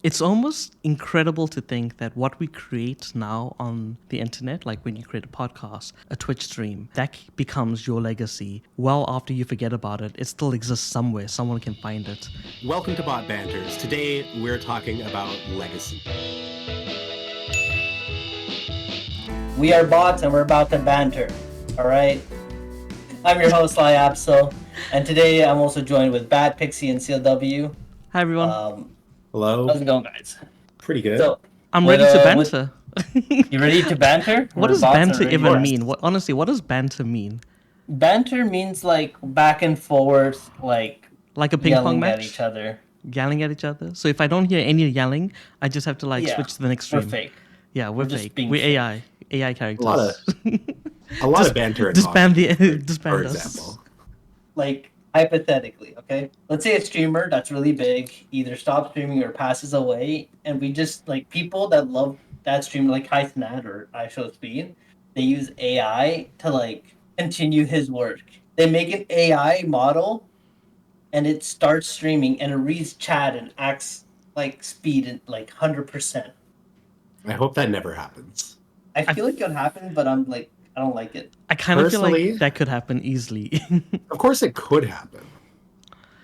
It's almost incredible to think that what we create now on the internet, like when you create a podcast, a Twitch stream, that becomes your legacy. Well, after you forget about it, it still exists somewhere. Someone can find it. Welcome to BotBantes. Today we're talking about legacy. We are bots and we're about to banter. All right. I'm your host, Apso, and today I'm also joined with BATpixi and CLW. Hi, everyone. Hello. How's it going, guys? Pretty good. So I'm ready to banter. You ready to banter? What does Bots are banter ready even to- mean? Honestly, what does banter mean? Banter means like back and forth, like Like a ping yelling pong match? at each other. Yelling at each other? So if I don't hear any yelling, I just have to Yeah, switch to the next We're stream. fake. Yeah, we're just fake. being We're fake. AI characters. A lot of banter. Disband for us. example. Like hypothetically, okay? Let's say a streamer that's really big either stops streaming or passes away, and we just like people that love that streamer, like Kai Cenat or iShowSpeed, they use AI to like continue his work. They make an AI model, and it starts streaming, and it reads chat and acts like speed at like 100%. I hope that never happens. I feel like it would happen, but I'm like, I don't like it. I kind of feel Personally- like that could happen easily. Of course it could happen.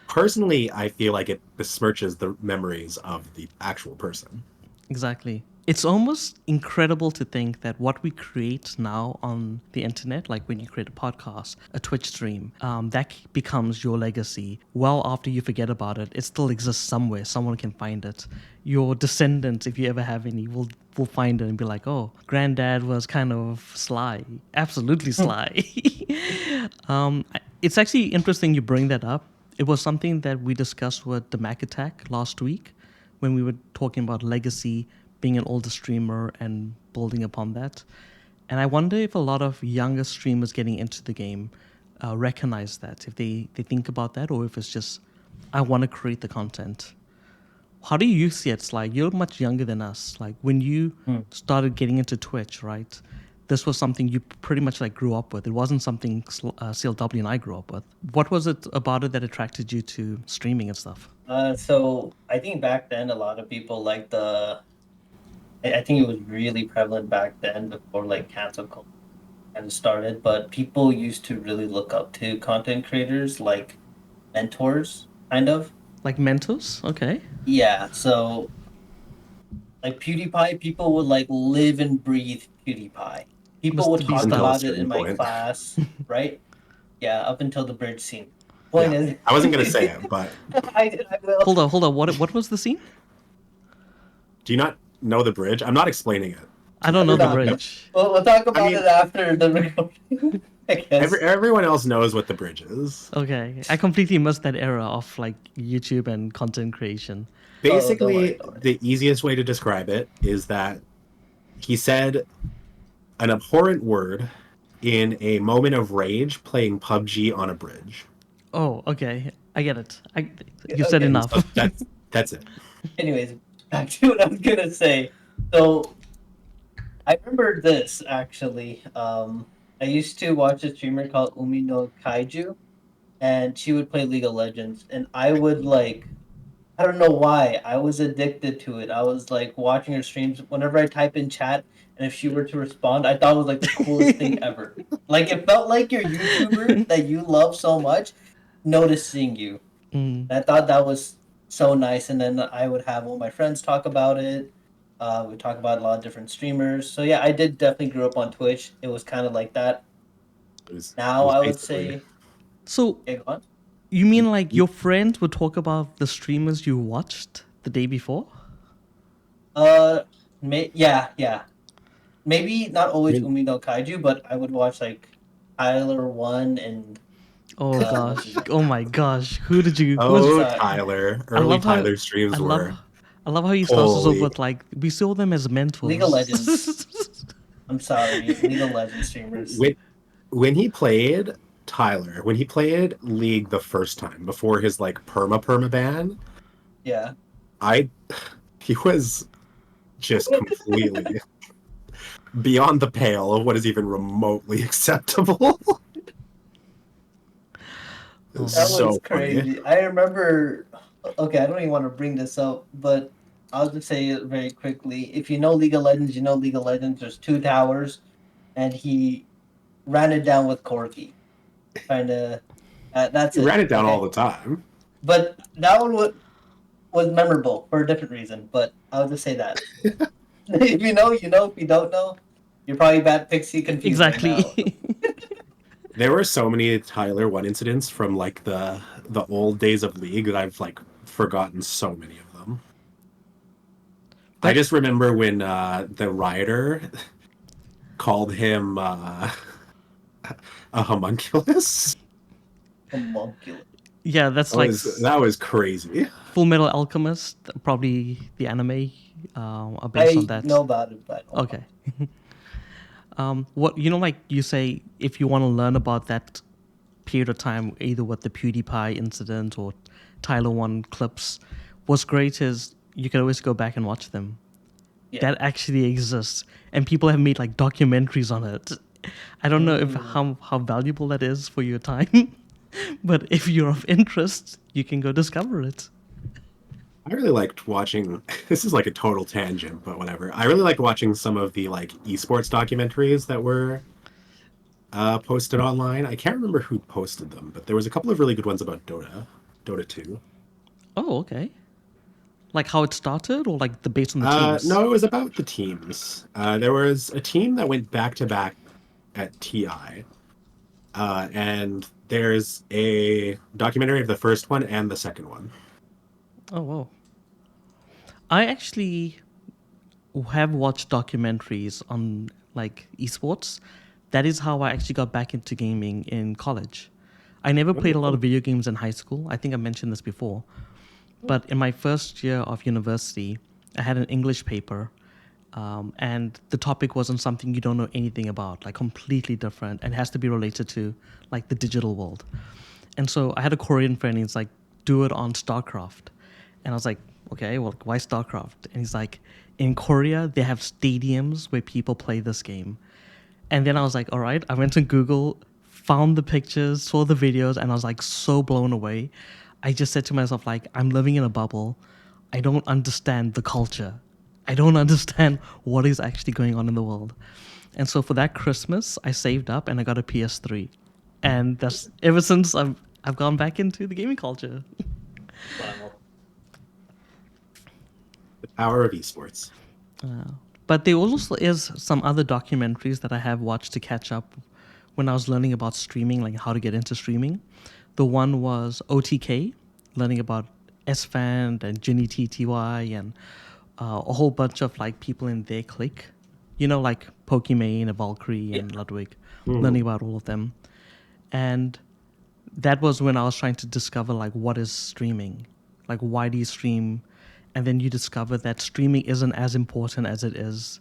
Personally, I feel like it besmirches the memories of the actual person. Exactly. It's almost incredible to think that what we create now on the internet, like when you create a podcast, a Twitch stream, that becomes your legacy. Well, after you forget about it, it still exists somewhere. Someone can find it. Your descendants, if you ever have any, will find it and be like, "Oh, granddad was kind of sly, absolutely sly." It's actually interesting you bring that up. It was something that we discussed with the Mac Attack last week when we were talking about legacy, being an older streamer and building upon that. And I wonder if a lot of younger streamers getting into the game recognize that, if they think about that, or if it's just, I want to create the content. How do you see it? It's like, you're much younger than us. Like when you started getting into Twitch, right? This was something you pretty much like grew up with. It wasn't something CLW and I grew up with. What was it about it that attracted you to streaming and stuff? So I think back then a lot of people liked I think it was really prevalent back then before like cancel culture kind of started, but people used to really look up to content creators like mentors, kind of. Like mentors? Okay. Yeah, so like PewDiePie, people would like live and breathe PewDiePie. People Must would be talk stuff. about Until a it in certain my point. class, right? Yeah, up until the bridge scene. Point Yeah. is, I wasn't going to say it, but I will. Hold on. What was the scene? do you not know the bridge? I'm not explaining it. I don't know the No. bridge. We'll talk about mean- it after the recording. I guess. Everyone else knows what the bridge is. Okay, I completely missed that era of like YouTube and content creation. Basically, don't worry. the easiest way to describe it is that he said an abhorrent word in a moment of rage playing PUBG on a bridge. Oh, okay, I get it. You said Okay. enough. So that's it. Anyways, back to what I was gonna say. So, I remember this actually. I used to watch a streamer called Umi no Kaiju, and she would play League of Legends, and I would like, I don't know why, I was addicted to it. I was like watching her streams whenever I type in chat, and if she were to respond, I thought it was like the coolest thing ever. Like it felt like your YouTuber that you love so much noticing you. Mm. I thought that was so nice, and then I would have all my friends talk about it. We talk about a lot of different streamers. So yeah, I did definitely grew up on Twitch. It was kind of like that. It was- Now it was I would basically- say, So okay, go on. you mean like your friends would talk about the streamers you watched the day before? Yeah. Maybe not always I mean- Umi no Kaiju, but I would watch like Tyler One and Oh gosh! Oh my gosh! Who did you? Oh, Who's- Tyler. I Early love how- Tyler streams I were. love how he starts us off Holy- with like, we saw them as mentors. League of Legends. I'm sorry, League of Legends streamers. When he played Tyler, when he played League the first time before his like perma ban, Yeah. he was just completely beyond the pale of what is even remotely acceptable. It was That so was funny. crazy. I remember. Okay, I don't even want to bring this up, but I'll just say it very quickly. If you know League of Legends, you know League of Legends. There's two towers, and he ran it down with Corki. Trying to. That's You it. ran it down Okay. all the time. But that one was memorable for a different reason. But I'll just say that. If you know, you know. If you don't know, you're probably BATpixi confused right now. Exactly. There were so many Tyler 1 incidents from like the old days of League that I've like forgotten so many of them. I But just remember when the rioter called him a homunculus. Homunculus. yeah, that's like That was crazy. Full Metal Alchemist. Probably the anime are based on I that. know about it, but Okay. What like you say, if you want to learn about that period of time, either with the PewDiePie incident or Tyler One clips, what's great is you can always go back and watch them. Yeah. That actually exists, and people have made like documentaries on it. I don't know if how valuable that is for your time, but if you're of interest, you can go discover it. I really liked watching. This is like a total tangent, but whatever. I really liked watching some of the like esports documentaries that were posted online. I can't remember who posted them, but there was a couple of really good ones about Dota 2. Oh, okay. Like how it started, or like the based on the teams? No, it was about the teams. There was a team that went back to back at TI, and there's a documentary of the first one and the second one. Oh, wow. I actually have watched documentaries on like esports. That is how I actually got back into gaming in college. I never played a lot of video games in high school. I think I mentioned this before. But in my first year of university, I had an English paper, and the topic wasn't something you don't know anything about, like completely different, and has to be related to like the digital world. And so I had a Korean friend. He's like, "Do it on StarCraft," and I was like, "Okay, well, why StarCraft?" And he's like, "In Korea, they have stadiums where people play this game." And then I was like, "All right." I went to Google, found the pictures, saw the videos, and I was like so blown away. I just said to myself, like, I'm living in a bubble. I don't understand the culture. I don't understand what is actually going on in the world. And so for that Christmas, I saved up and I got a PS3. And that's ever since I've gone back into the gaming culture. wow. The power of esports. But there also is some other documentaries that I have watched to catch up when I was learning about streaming, like how to get into streaming. The one was OTK, learning about SFAN and Ginny TTY and a whole bunch of like people in their clique. Like Pokimane and Valkyrie and Ludwig, learning about all of them. And that was when I was trying to discover like what is streaming, like why do you stream, and then you discover that streaming isn't as important as it is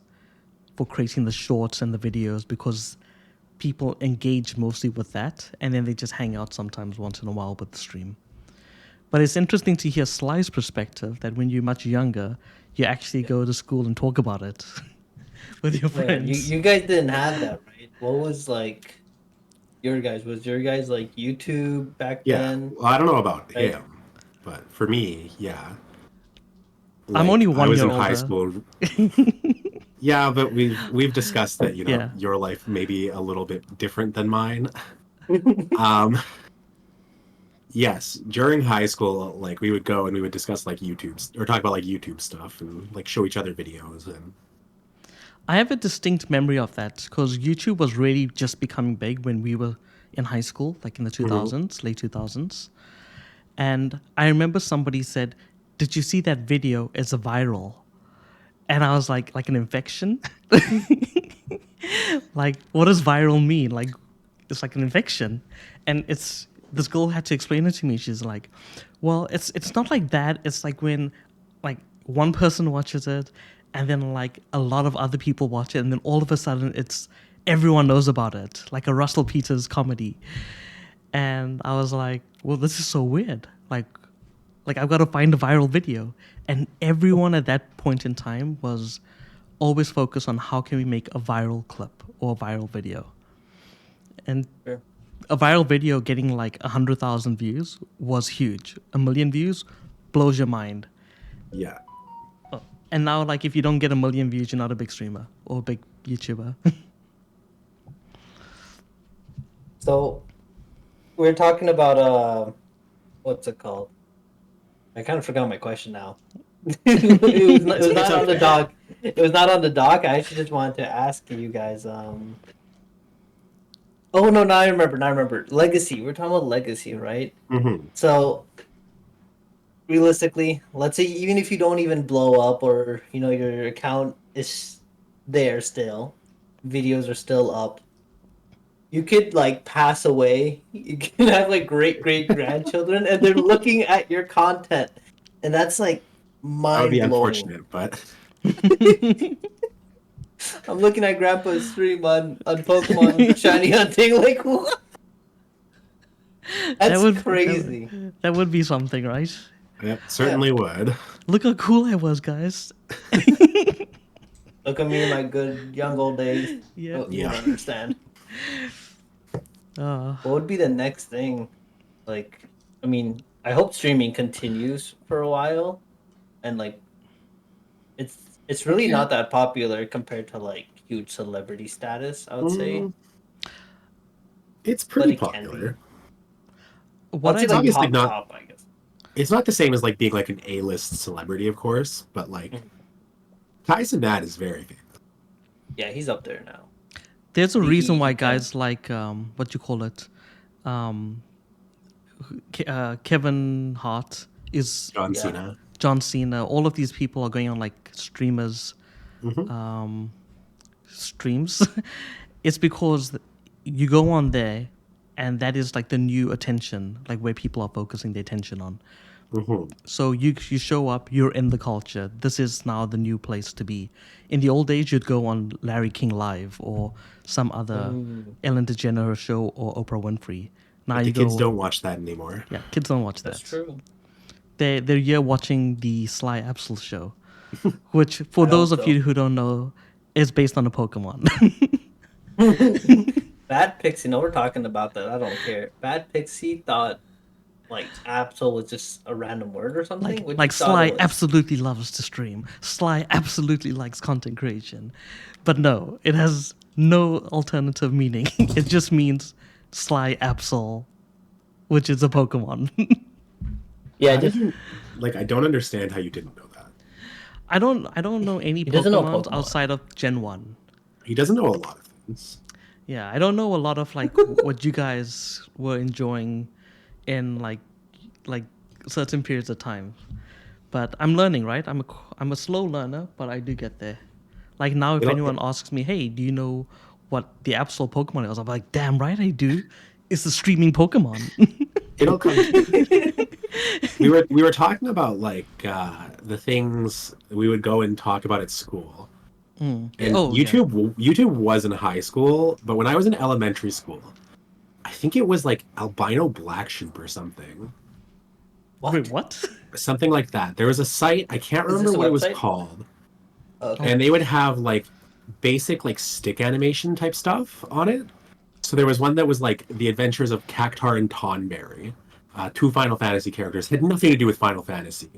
for creating the shorts and the videos because people engage mostly with that, and then they just hang out sometimes once in a while with the stream. But it's interesting to hear Sly's perspective that when you're much younger, you actually go to school and talk about it with your Wait, friends. you guys didn't have that, right? What was like your guys? Was your guys like YouTube back Yeah, then? well, I don't know about Right? him, but for me, yeah. I'm only Like I one was year in high older. school. Yeah, but we've discussed that, Yeah. your life may be a little bit different than mine. Um, yes, during high school, like we would go and we would discuss like YouTube or talk about like YouTube stuff and like show each other videos and I have a distinct memory of that because YouTube was really just becoming big when we were in high school, like in the 2000s, late 2000s. And I remember somebody said, "Did you see that video? It's a viral." And I was like an infection? Like, what does viral mean? Like, it's like an infection. And this girl had to explain it to me. She's like, well, it's not like that. It's like when like one person watches it and then like a lot of other people watch it and then all of a sudden it's everyone knows about it, like a Russell Peters comedy. And I was like, well, this is so weird. Like I've got to find a viral video. And everyone at that point in time was always focused on how can we make a viral clip or a viral video. And Sure. a viral video getting like 100,000 views was huge. 1 million views blows your mind. yeah. Oh, And now, like, if you don't get 1 million views, you're not a big streamer or a big YouTuber. So we're talking about what's it called? I kind of forgot my question now. It was not on the okay. doc. It was not on the doc. I actually just wanted to ask you guys. Oh no! Now I remember. Now I remember. Legacy. We're talking about legacy, right? Hmm. So realistically, let's say even if you don't even blow up, or your account is there still, videos are still up. You could like pass away. You can have like great grandchildren, and they're looking at your content, and that's like That would be mind blowing. unfortunate, but I'm looking at Grandpa's stream on Pokemon shiny hunting. Like what? that That's would crazy. that would be something, right? yep, Yeah. certainly would. Look how cool I was, guys. Look at me in my good young old days. Yeah. Oh, you Yeah. don't understand. Uh, What would be the next thing? Like, I mean, I hope streaming continues for a while, and like, it's really Yeah. not that popular compared to like huge celebrity status, I would say, Mm, it's but pretty it can be. popular. I what would I say It's like obviously top not. top, I guess. It's not the same as like being like an A-list celebrity, of course, but like Mhm. Tyson Nat is very famous. Yeah, he's up there now. There's a reason why He can. guys like what you call it, um, Kevin Hart is John Yeah. Cena. John Cena. All of these people are going on like streamers Hmm. streams. It's because you go on there, and that is like the new attention, like where people are focusing their attention on. Hmm. So you show up, you're in the culture. This is now the new place to be. In the old days, you'd go on Larry King Live or some other Mm, Ellen DeGeneres show or Oprah Winfrey. Now But the you kids go, don't watch that anymore. yeah, kids don't watch that's that. true. They're here watching the Sly Absol show, which for I those hope of so. you who don't know, is based on a Pokemon. BATpixi, no, we're talking about that. I don't care. BATpixi thought like Absol was just a random word or something. like What like you thought it Sly was? absolutely loves to stream. Sly absolutely likes content creation, but no, it has no alternative meaning. It just means Sly Absol, which is a Pokemon. Yeah, How did just you like? I don't understand how you didn't know that. I don't know any he doesn't know Pokemons Pokemon. outside of Gen 1. He doesn't know a lot of things. Yeah, I don't know a lot of like what you guys were enjoying in like certain periods of time. But I'm learning, right? I'm a slow learner, but I do get there. Like now, if You know, anyone asks me, "Hey, do you know what the Absol Pokemon is?" I'm like, "Damn right, I do. It's the streaming Pokemon." it'll come to you. We were talking about like the things we would go and talk about at school. And Oh yeah. YouTube was in high school, but when I was in elementary school, I think it was like albino black sheep or something. Wait, What? what? Something like that. There was a site, I can't Is remember this a what it was website? called, Okay. and they would have like basic like stick animation type stuff on it. So there was one that was like The Adventures of Cactar and Tonberry, two Final Fantasy characters. Had nothing to do with Final Fantasy.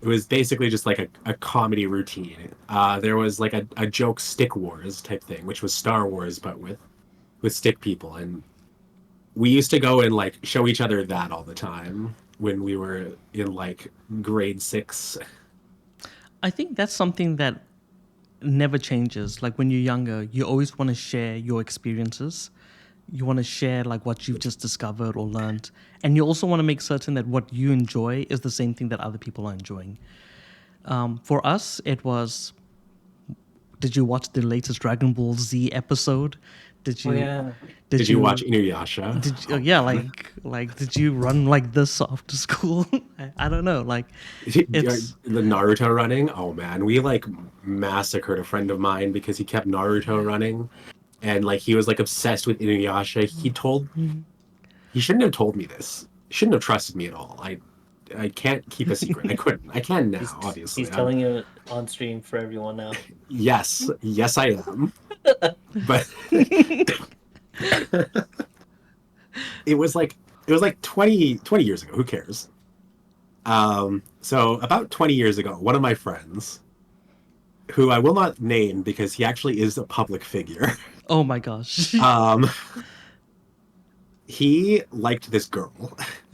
It was basically just like a comedy routine. There was like a joke Stick Wars type thing, which was Star Wars but with stick people, and we used to go and like show each other that all the time when we were in like grade 6. I think that's something that never changes. Like when you're younger, you always want to share your experiences. You want to share like what you've just discovered or learned, and you also want to make certain that what you enjoy is the same thing that other people are enjoying. For us, it was. Did you watch the latest Dragon Ball Z episode? Did Oh you? yeah. Did Did you watch you? Inuyasha? Did you, Oh yeah, man. like did you run like this after school? I don't know. Like, The it's Naruto running? Oh man, we like massacred a friend of mine because he kept Naruto running, and like he was like obsessed with Inuyasha. He shouldn't have told me this. He shouldn't have trusted me at all. I can't keep a secret. I couldn't. I can He's now, obviously. he's telling you on stream for everyone now. Yes, I am. But it was like 20 years ago. Who cares? So about 20 years ago, one of my friends who I will not name because he actually is a public figure. Oh my gosh. Um, he liked this girl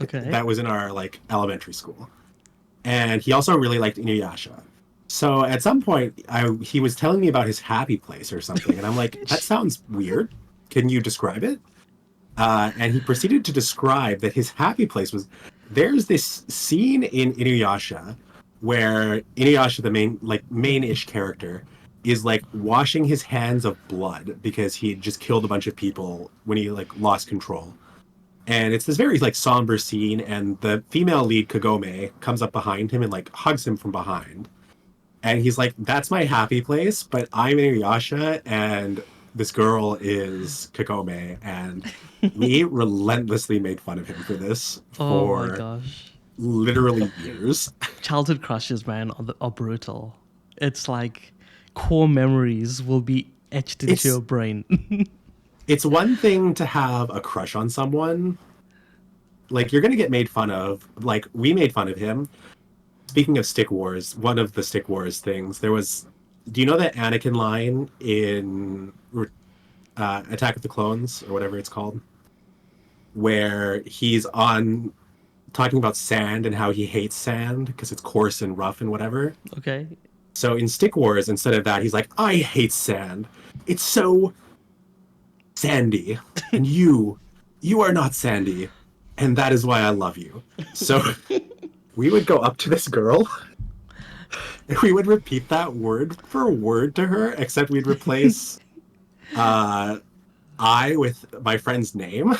Okay. that was in our like elementary school, and he also really liked Inuyasha. So at some point, he was telling me about his happy place or something, and I'm like, that sounds weird. Can you describe it? And he proceeded to describe that his happy place was there's this scene in Inuyasha where Inuyasha, the main-ish character, is like washing his hands of blood because he had just killed a bunch of people when he like lost control. And it's this very like somber scene, and the female lead Kagome comes up behind him and like hugs him from behind. And he's like, "That's my happy place, but I'm Inuyasha, and this girl is Kagome." And we relentlessly made fun of him for this Oh my for gosh. literally years. Childhood crushes, man, are brutal. It's like core memories will be etched into It's your brain. it's one thing to have a crush on someone. Like you're gonna get made fun of. Like we made fun of him. Speaking of Stick Wars, one of the Stick Wars things, there was. Do you know that Anakin line in Attack of the Clones or whatever it's called, where he's on talking about sand and how he hates sand because it's coarse and rough and whatever. Okay. So in Stick Wars, instead of that, he's like, "I hate sand. It's so sandy, and you are not sandy, and that is why I love you." So we would go up to this girl and we would repeat that word for word to her, except we'd replace I with my friend's name. It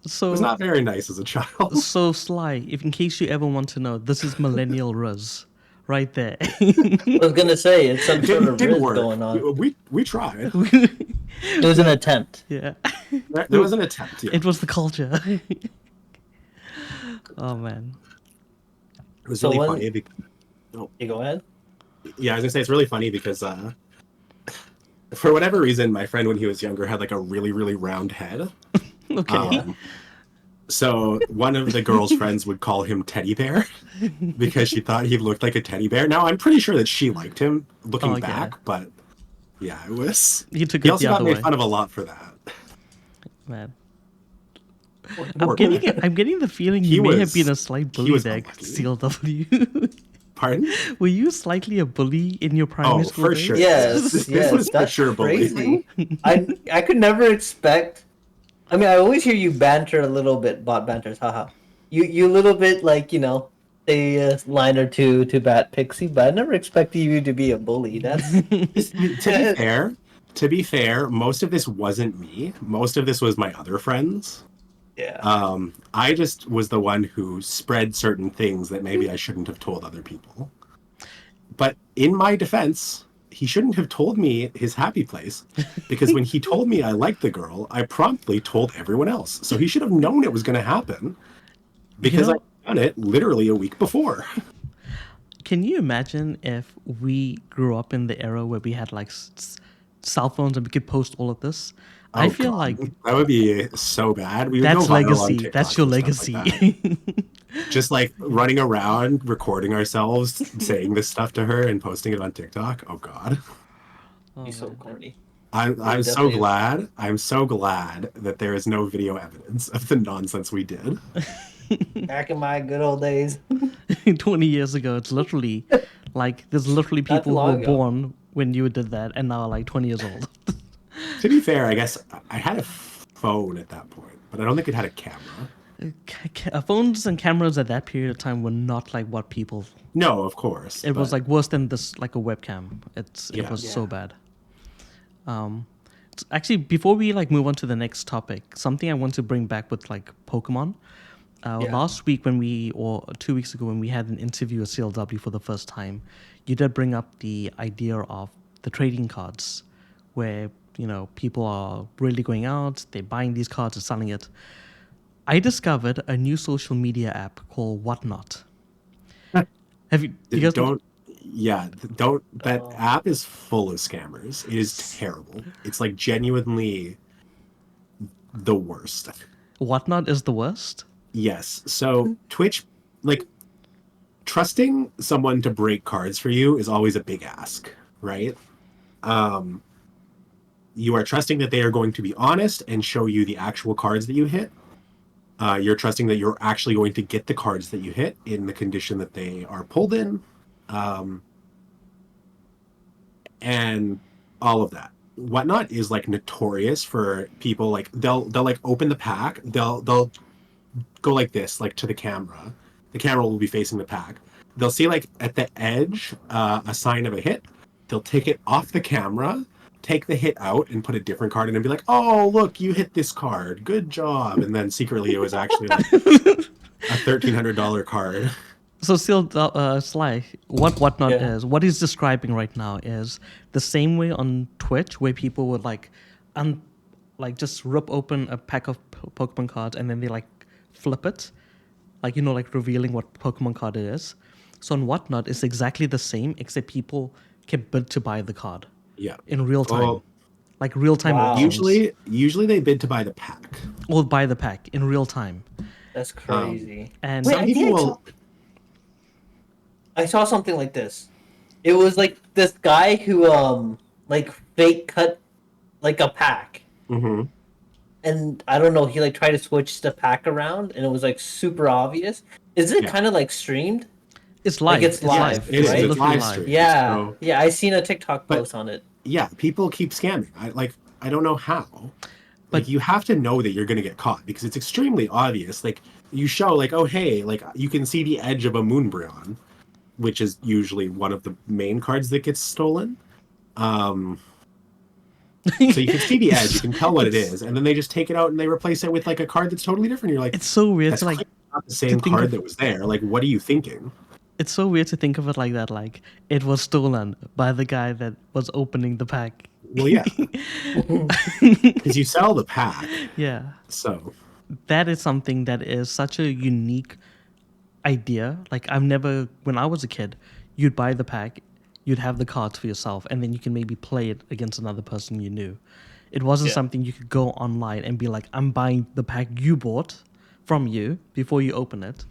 was So not very nice as a child. so Sly, if in case you ever want to know, this is millennial Riz. Right there. I was gonna say it's some sort of Didn't riz work. going on. We tried. It was an attempt. Yeah. There was an attempt. Yeah. It was the culture. Oh man. It was So really when- funny. You go ahead. Yeah, I was gonna say it's really funny because for whatever reason, my friend when he was younger had like a really really round head. Okay. So one of the girl's friends would call him Teddy Bear because she thought he looked like a teddy bear. Now I'm pretty sure that she liked him looking Oh, yeah. back, but yeah, it was. You took He it also the got other made way. fun of a lot for that. Man. Poor I'm getting the feeling He you may have was- been a slight he bully was there, unlucky. CLW. Pardon? Were you slightly a bully in your primary Oh, school for days? sure. Yes, This yes, was for that's sure bullying. crazy. I could never expect. I mean, I always hear you banter a little bit, BotBantes, haha. You a little bit like say a line or two to BATpixi, but I never expected you to be a bully. That's To be fair, most of this wasn't me. Most of this was my other friends. yeah. I just was the one who spread certain things that maybe I shouldn't have told other people. But in my defense, he shouldn't have told me his happy place because when he told me I liked the girl, I promptly told everyone else. So he should have known it was going to happen because know- I'd done it literally a week before. Can you imagine if we grew up in the era where we had like cell phones and we could post all of this? I Oh, feel God. like that would be so bad. We would that's go viral on legacy. TikTok That's your and stuff legacy. like that. Just like running around, recording ourselves, saying this stuff to her, and posting it on TikTok. Oh God, Oh, He's so man. corny. I'm so definitely is. glad. I'm so glad that there is no video evidence of the nonsense we did. Back in my good old days. 20 years ago, it's literally like there's literally Not too people who long were ago. born when you did that and now are like 20 years old. To be fair, I guess I had a phone at that point, but I don't think it had a camera. Phones and cameras at that period of time were not like what people. No, of course. It was but- like worse than this, like a webcam. It Yeah. was Yeah. so bad. Actually, before we like move on to the next topic, something I want to bring back with like Pokemon. Yeah. Last week or 2 weeks ago when we had an interview with CLW for the first time, you did bring up the idea of the trading cards, where people are really going out, they're buying these cards and selling it. I discovered a new social media app called Whatnot. Have you guys don't that Oh. app is full of scammers. It is terrible. It's like genuinely the worst. Whatnot is the worst? Yes. So Twitch trusting someone to break cards for you is always a big ask, right? Um, you are trusting that they are going to be honest and show you the actual cards that you hit. You're trusting that you're actually going to get the cards that you hit in the condition that they are pulled in, um, and all of that. Whatnot is like notorious for people like they'll like open the pack, they'll go like this, like to the camera. The camera will be facing the pack. They'll see like at the edge a sign of a hit. They'll take it off the camera, take the hit out, and put a different card in and be like, "Oh, look, you hit this card. Good job." And then secretly, it was actually like a $1,300 card. So still, Sly, what whatnot Yeah. is, what he's describing right now is the same way on Twitch where people would like, like just rip open a pack of Pokemon cards and then they like flip it, like like revealing what Pokemon card it is. So on whatnot, it's exactly the same except people can bid to buy the card Yeah. in real time, Well, like real time Wow. auctions, usually they bid to buy the pack. or buy the pack in real time. That's crazy. And Wait, Some people I saw something like this. It was like this guy who like fake cut like a pack. Mhm. And I don't know, he like tried to switch the pack around and it was like super obvious. Is it Yeah. kind of like streamed? it's live. it's live, It is. right? It's literally live stream. Yeah. So, Yeah, I seen a TikTok But- post on it. yeah, people keep scamming. I don't know how. But- Like you have to know that you're going to get caught because it's extremely obvious. Like you show like, "Oh, hey, like you can see the edge of a Moonbryon," which is usually one of the main cards that gets stolen. So you can see the edge, you can tell what it is, and then they just take it out and they replace it with like a card that's totally different. You're like, It's so weird that's to like. clearly not the same think card of- that was there. Like, what are you thinking? It's so weird to think of it like that. Like it was stolen by the guy that was opening the pack. Well, yeah, because you sell the pack, Yeah, so that is something that is such a unique idea. Like I've never, when I was a kid, you'd buy the pack, you'd have the cards for yourself, and then you can maybe play it against another person you knew. It wasn't Yeah. something you could go online and be like, I'm buying the pack you bought from you before you open it,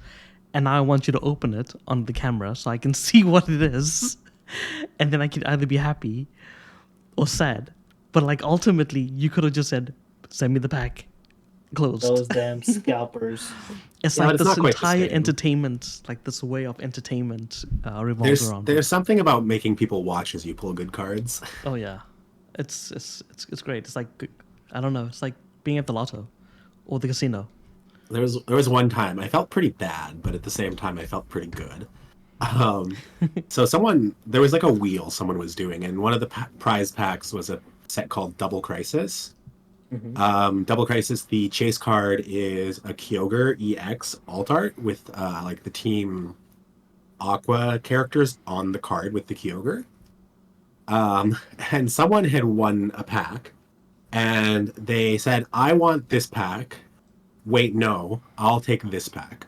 and now I want you to open it on the camera so I can see what it is, and then I can either be happy or sad. But like ultimately, you could have just said, "Send me the pack." Closed. Those damn scalpers. It's Yeah, but like it's this not quite the entire same. entertainment, like this way of entertainment revolves around. there's something about making people watch as you pull good cards. Oh yeah, it's great. It's like, I don't know. It's like being at the lotto or the casino. There was one time I felt pretty bad, but at the same time I felt pretty good. So there was like a wheel someone was doing, and one of the prize packs was a set called Double Crisis. Double Crisis, the chase card is a Kyogre EX alt art with like the Team Aqua characters on the card with the Kyogre. And someone had won a pack, and they said, "I want this pack." Wait, no, I'll take this pack.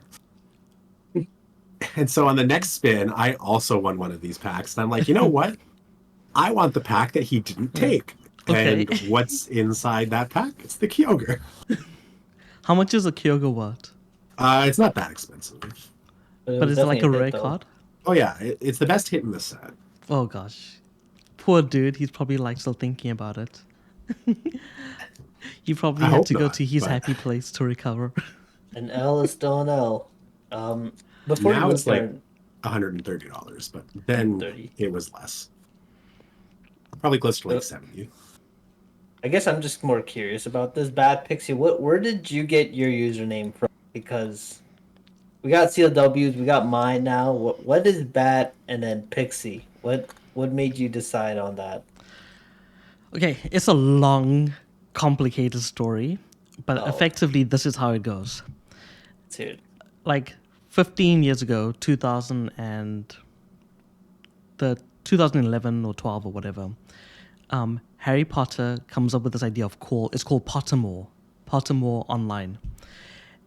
And so on the next spin, I also won one of these packs. And I'm like, you know what? I want the pack that he didn't take. Okay. And what's inside that pack? It's the Kyogre. How much is a Kyogre worth? It's not that expensive. But is it like a rare card? Oh yeah, it's the best hit in the set. Oh gosh, poor dude. He's probably like still thinking about it. You probably I had hope to go not, to his but- happy place to recover. An L is still an L. Before Now you it's move like on, $130, but then 30. it was less. Probably close to like 70. I guess I'm just more curious about this BATpixi. Where did you get your username from? Because we got CLWs, we got mine now. What is Bat and then Pixie? What made you decide on that? Okay, it's a long, complicated story, but Oh. effectively, this is how it goes. Dude. Like 15 years ago, 2011 or 12 or whatever, Harry Potter comes up with this idea of it's called Pottermore Online.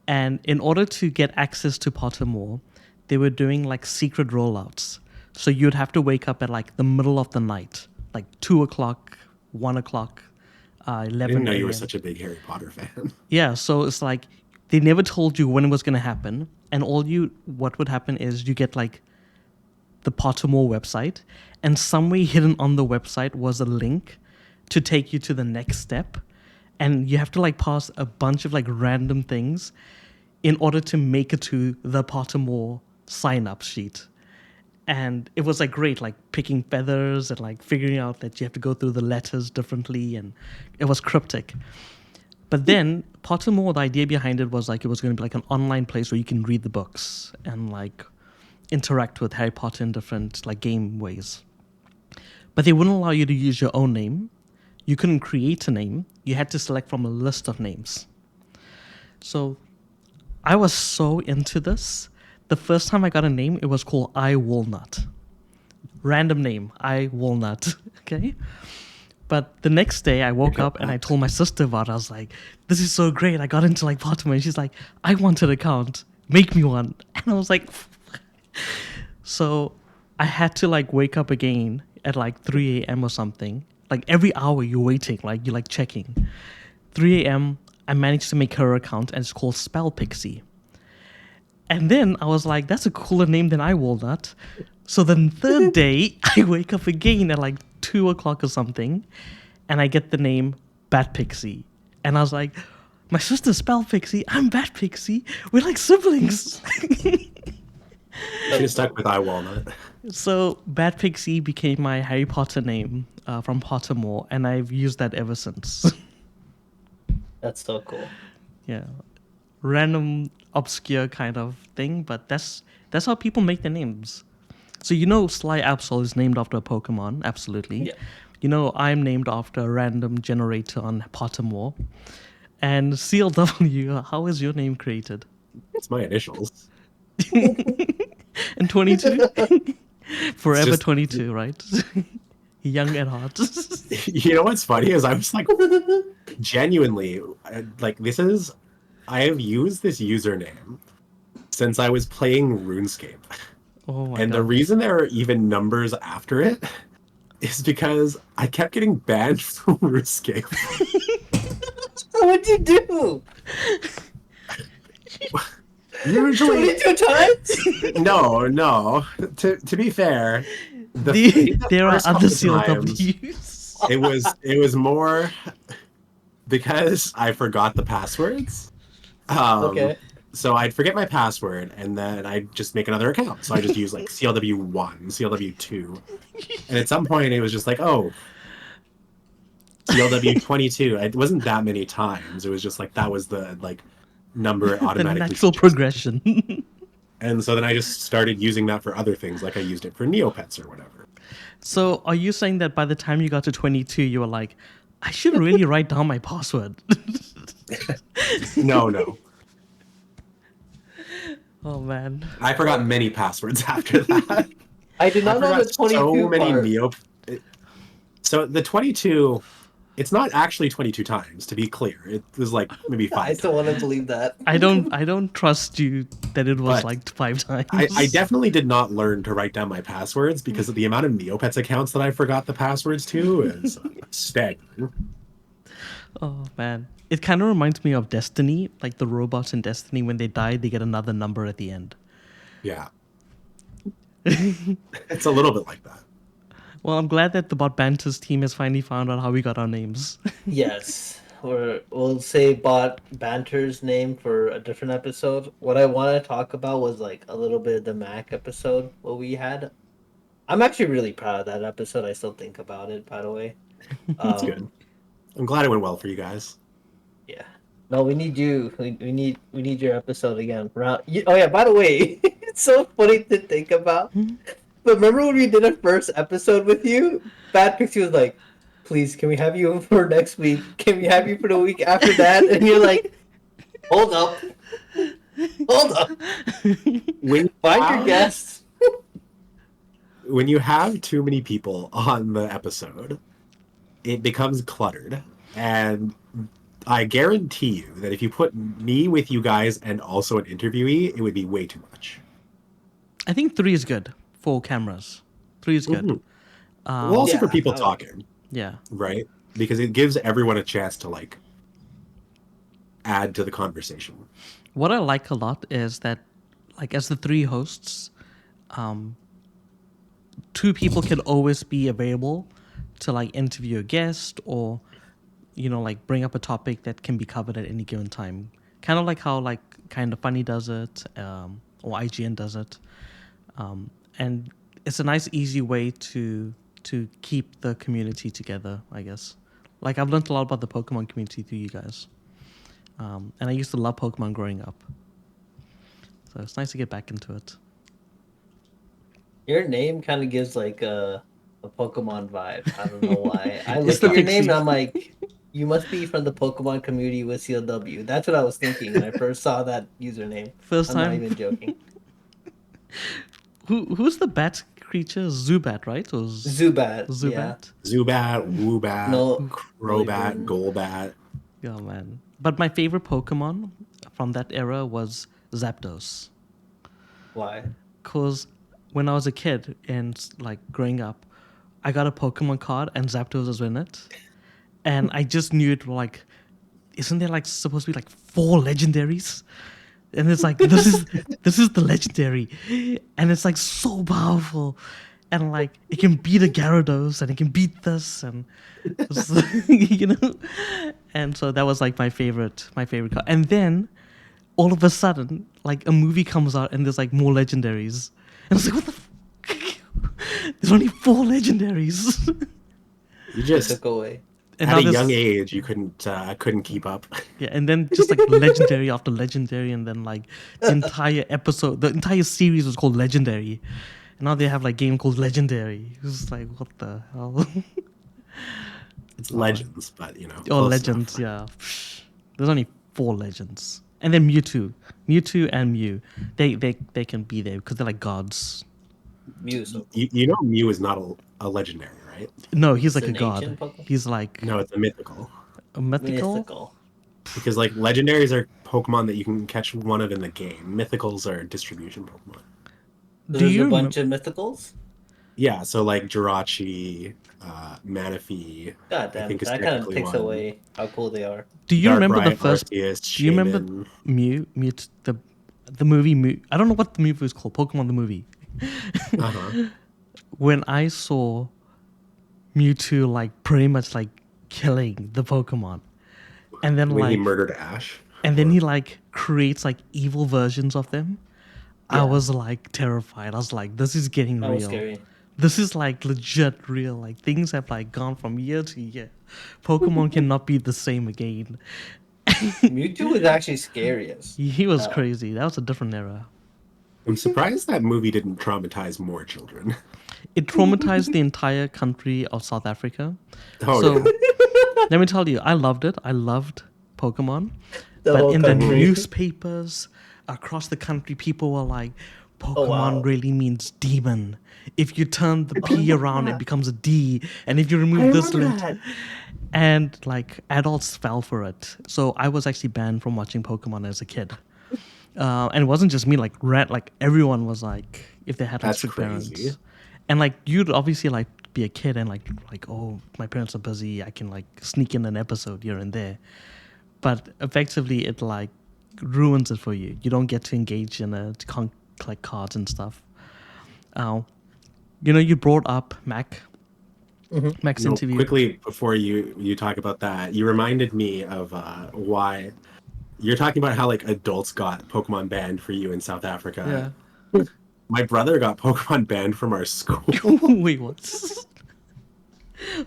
And in order to get access to Pottermore, they were doing like secret rollouts. So you'd have to wake up at like the middle of the night, like 2 o'clock, 1 o'clock, 11 I didn't know you were a.m. such a big Harry Potter fan. Yeah, so it's like they never told you when it was going to happen, and what would happen is you get like the Pottermore website, and somewhere hidden on the website was a link to take you to the next step, and you have to like pass a bunch of like random things in order to make it to the Pottermore sign up sheet. And it was like great, like picking feathers and like figuring out that you have to go through the letters differently, and it was cryptic. But then Pottermore, the idea behind it was like it was going to be like an online place where you can read the books and like interact with Harry Potter in different like game ways. But they wouldn't allow you to use your own name. You couldn't create a name. You had to select from a list of names. So I was so into this. The first time I got a name, it was called I Walnut. Random name, I Walnut. Okay? But the next day I woke up and I told my sister about it. I was like, this is so great. I got into like Pottermore. And she's like, I want an account. Make me one. And I was like, so I had to like wake up again at like 3 a.m. or something. Like every hour you're waiting, like you're like checking. 3 a.m. I managed to make her account and it's called BATpixi. And then I was like, that's a cooler name than I Walnut. So the third day, I wake up again at like 2 o'clock or something, and I get the name BatPixi. And I was like, my sister's BatPixi, I'm BatPixi. We're like siblings. Should have stuck with I Walnut. So BatPixi became my Harry Potter name from Pottermore, and I've used that ever since. That's so cool. Yeah. Random, obscure kind of thing, but that's how people make their names. So you know Sly Absol is named after a Pokemon, absolutely. Yeah. You know I'm named after a random generator on Pottermore. And CLW, how is your name created? It's my initials. And 22? Forever just- 22, right? Young at heart. You know what's funny is I was like, genuinely, like I have used this username since I was playing RuneScape. Oh my And god. the reason there are even numbers after it is because I kept getting banned from RuneScape. What'd you do? Usually, 22 times? no. To be fair, I think the There are first other couple times, CLWs. it was more because I forgot the passwords. Okay. So I'd forget my password, and then I'd just make another account. So I just use like CLW1, CLW2, and at some point it was just like, oh, CLW22. It wasn't that many times. It was just like that was the like number it The automatically natural suggested. progression. And so then I just started using that for other things, like I used it for Neopets or whatever. So are you saying that by the time you got to 22, you were like, I should really write down my password? No. Oh man. I forgot many passwords after that. I did not know the 22 so many part. So the 22, it's not actually 22 times, to be clear. It was like maybe 5 I still want to believe that. I don't trust you that it was But like 5 times. I definitely did not learn to write down my passwords because of the amount of Neopets accounts that I forgot the passwords to is staggering. Oh man. It kind of reminds me of Destiny, like the robots in Destiny. When they die, they get another number at the end. Yeah. It's a little bit like that. Well, I'm glad that the BotBantes team has finally found out how we got our names. Yes. Or we'll say Banters name for a different episode. What I want to talk about was like a little bit of the Mac episode, what we had. I'm actually really proud of that episode. I still think about it, by the way. That's good. I'm glad it went well for you guys. Yeah. No, we need you. We need your episode again. Oh yeah, by the way, it's so funny to think about. But remember when we did our first episode with you? BATpixi was like, please, can we have you for next week? Can we have you for the week after that? And you're like, hold up. Hold up. When Find your guests. when you have too many people on the episode, it becomes cluttered. And I guarantee you that if you put me with you guys and also an interviewee, it would be way too much. I think 3 is good for cameras. 3 is good. Mhm. Well, also for Yeah, people talking, Yeah. right? Because it gives everyone a chance to like add to the conversation. What I like a lot is that, like, as the 3 hosts, two people can always be available to like interview a guest or like bring up a topic that can be covered at any given time. Kind of like how like Kind of Funny does it, or IGN does it, and it's a nice, easy way to keep the community together, I guess. Like I've learned a lot about the Pokemon community through you guys, and I used to love Pokemon growing up, so it's nice to get back into it. Your name kind of gives like a Pokemon vibe. I don't know why. I It's look the at your name Pixie. and I'm like, you must be from the Pokemon community with CLW. That's what I was thinking when I first saw that username. First I'm not time. even joking. Who's the bat creature? Zubat, right? Or Zubat. Yeah. Zubat? Zubat, Woobat, No. Crobat, Golbat. Yeah, man. But my favorite Pokemon from that era was Zapdos. Why? Cause when I was a kid and like growing up, I got a Pokemon card and Zapdos was in it, and I just knew it. Like, isn't there like supposed to be like 4 legendaries? And it's like this is the legendary, and it's like so powerful, and like it can beat a Gyarados and it can beat this and and so that was like my favorite card. And then all of a sudden, like a movie comes out and there's like more legendaries, and I was like, what the? There's only 4 legendaries. You It just took away. And at now a there's- young age, you couldn't keep up. Yeah, and then just like legendary after legendary, and then like the entire series was called Legendary, and now they have like game called Legendary. It's like what the hell? It's Legends, but Oh, close Legends, enough. yeah. There's only 4 legends, and then Mewtwo and Mew. They can be there because they're like gods. Mew. So You know, Mew is not a legendary, right? No, he's It's like a an god. ancient Pokemon? He's like No, it's a mythical. a mythical. mythical. Because like legendaries are Pokemon that you can catch one of in the game. Mythicals are distribution Pokemon. So Do there's you a bunch of mythicals? Yeah, so like Jirachi, Manaphy. God I damn, think it's that kind of technically takes one. away how cool they are. Do you remember the Darkrai, first? Arceus, Do you remember Shaman. Mew the movie Mew? I don't know what the movie was called. Pokemon the movie. Uh-huh. When I saw Mewtwo like pretty much like killing the Pokemon, and then When he like murdered Ash. and then he like creates like evil versions of them. I Yeah. was like terrified. I was like, this is getting That was real. scary. This is like legit real. Like things have like gone from year to year. Pokemon cannot be the same again. Mewtwo is actually scariest. He was Oh. crazy. That was a different era. I'm surprised that movie didn't traumatize more children. It traumatized the entire country of South Africa. Oh, So yeah. let me tell you, I loved it. I loved Pokemon. The But whole in the country. newspapers across the country, people were like, Pokemon wow. really means demon. If you turn the P remember around, that. it becomes a D. And if you remove this letter. And like adults fell for it. So I was actually banned from watching Pokemon as a kid. And it wasn't just me, like everyone was like, if they had like That's strict crazy. parents. And like you'd obviously like be a kid and like oh, my parents are busy, I can like sneak in an episode here and there. But effectively it like ruins it for you. You don't get to engage in it, you can't collect cards and stuff. You brought up Mac. Mac's interview. Quickly before you talk about that, you reminded me of why you're talking about how like adults got Pokemon banned for you in South Africa. Yeah. My brother got Pokemon banned from our school. Wait, what?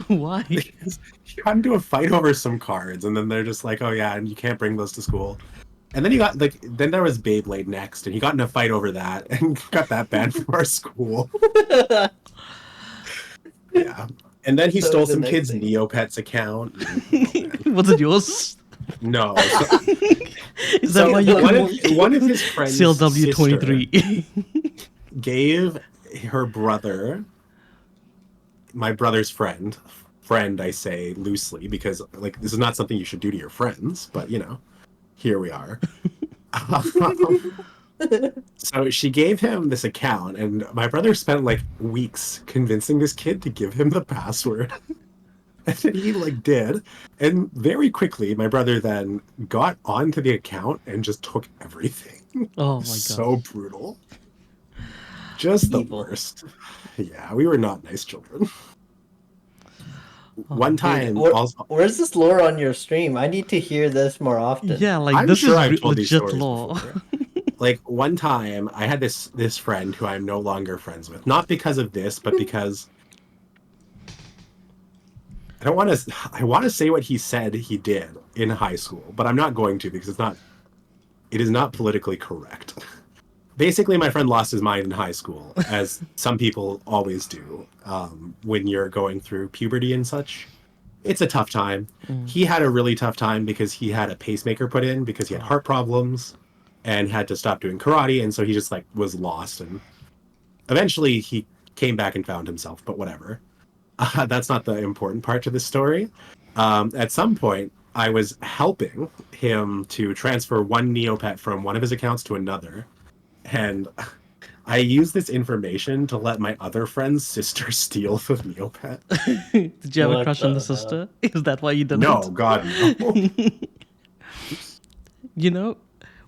Why? He got into a fight over some cards, and then they're just like, "Oh yeah, and you can't bring those to school." And then he got then there was Beyblade next, and he got in a fight over that and got that banned from our school. Yeah, and then he So stole the some next kid's thing. Neopets account. Was it yours? No, Is that why you one of his friends CLW 23? gave her brother, my brother's friend I say loosely because like this is not something you should do to your friends, but here we are. So she gave him this account, and my brother spent like weeks convincing this kid to give him the password. And then he did, and very quickly my brother then got onto the account and just took everything. Oh my god. So brutal. Just the Evil. worst. Yeah, we were not nice children. One Dude, time, also, where's this lore on your stream? I need to hear this more often. Yeah, like I'm this sure is I've told these legit stories law. before. Like one time, I had this friend who I'm no longer friends with, not because of this, but because I don't want to. I want to say what he said he did in high school, but I'm not going to because it's not. It is not politically correct. Basically, my friend lost his mind in high school, as some people always do when you're going through puberty and such. It's a tough time. He had a really tough time because he had a pacemaker put in because he had heart problems and had to stop doing karate, and so he just like was lost. And eventually, he came back and found himself. But whatever. That's not the important part to this story. At some point, I was helping him to transfer one Neopet from one of his accounts to another. And I used this information to let my other friend's sister steal the Neopet. Did you have a What crush on the the hell? sister? Is that why you did No, it? God, no. You know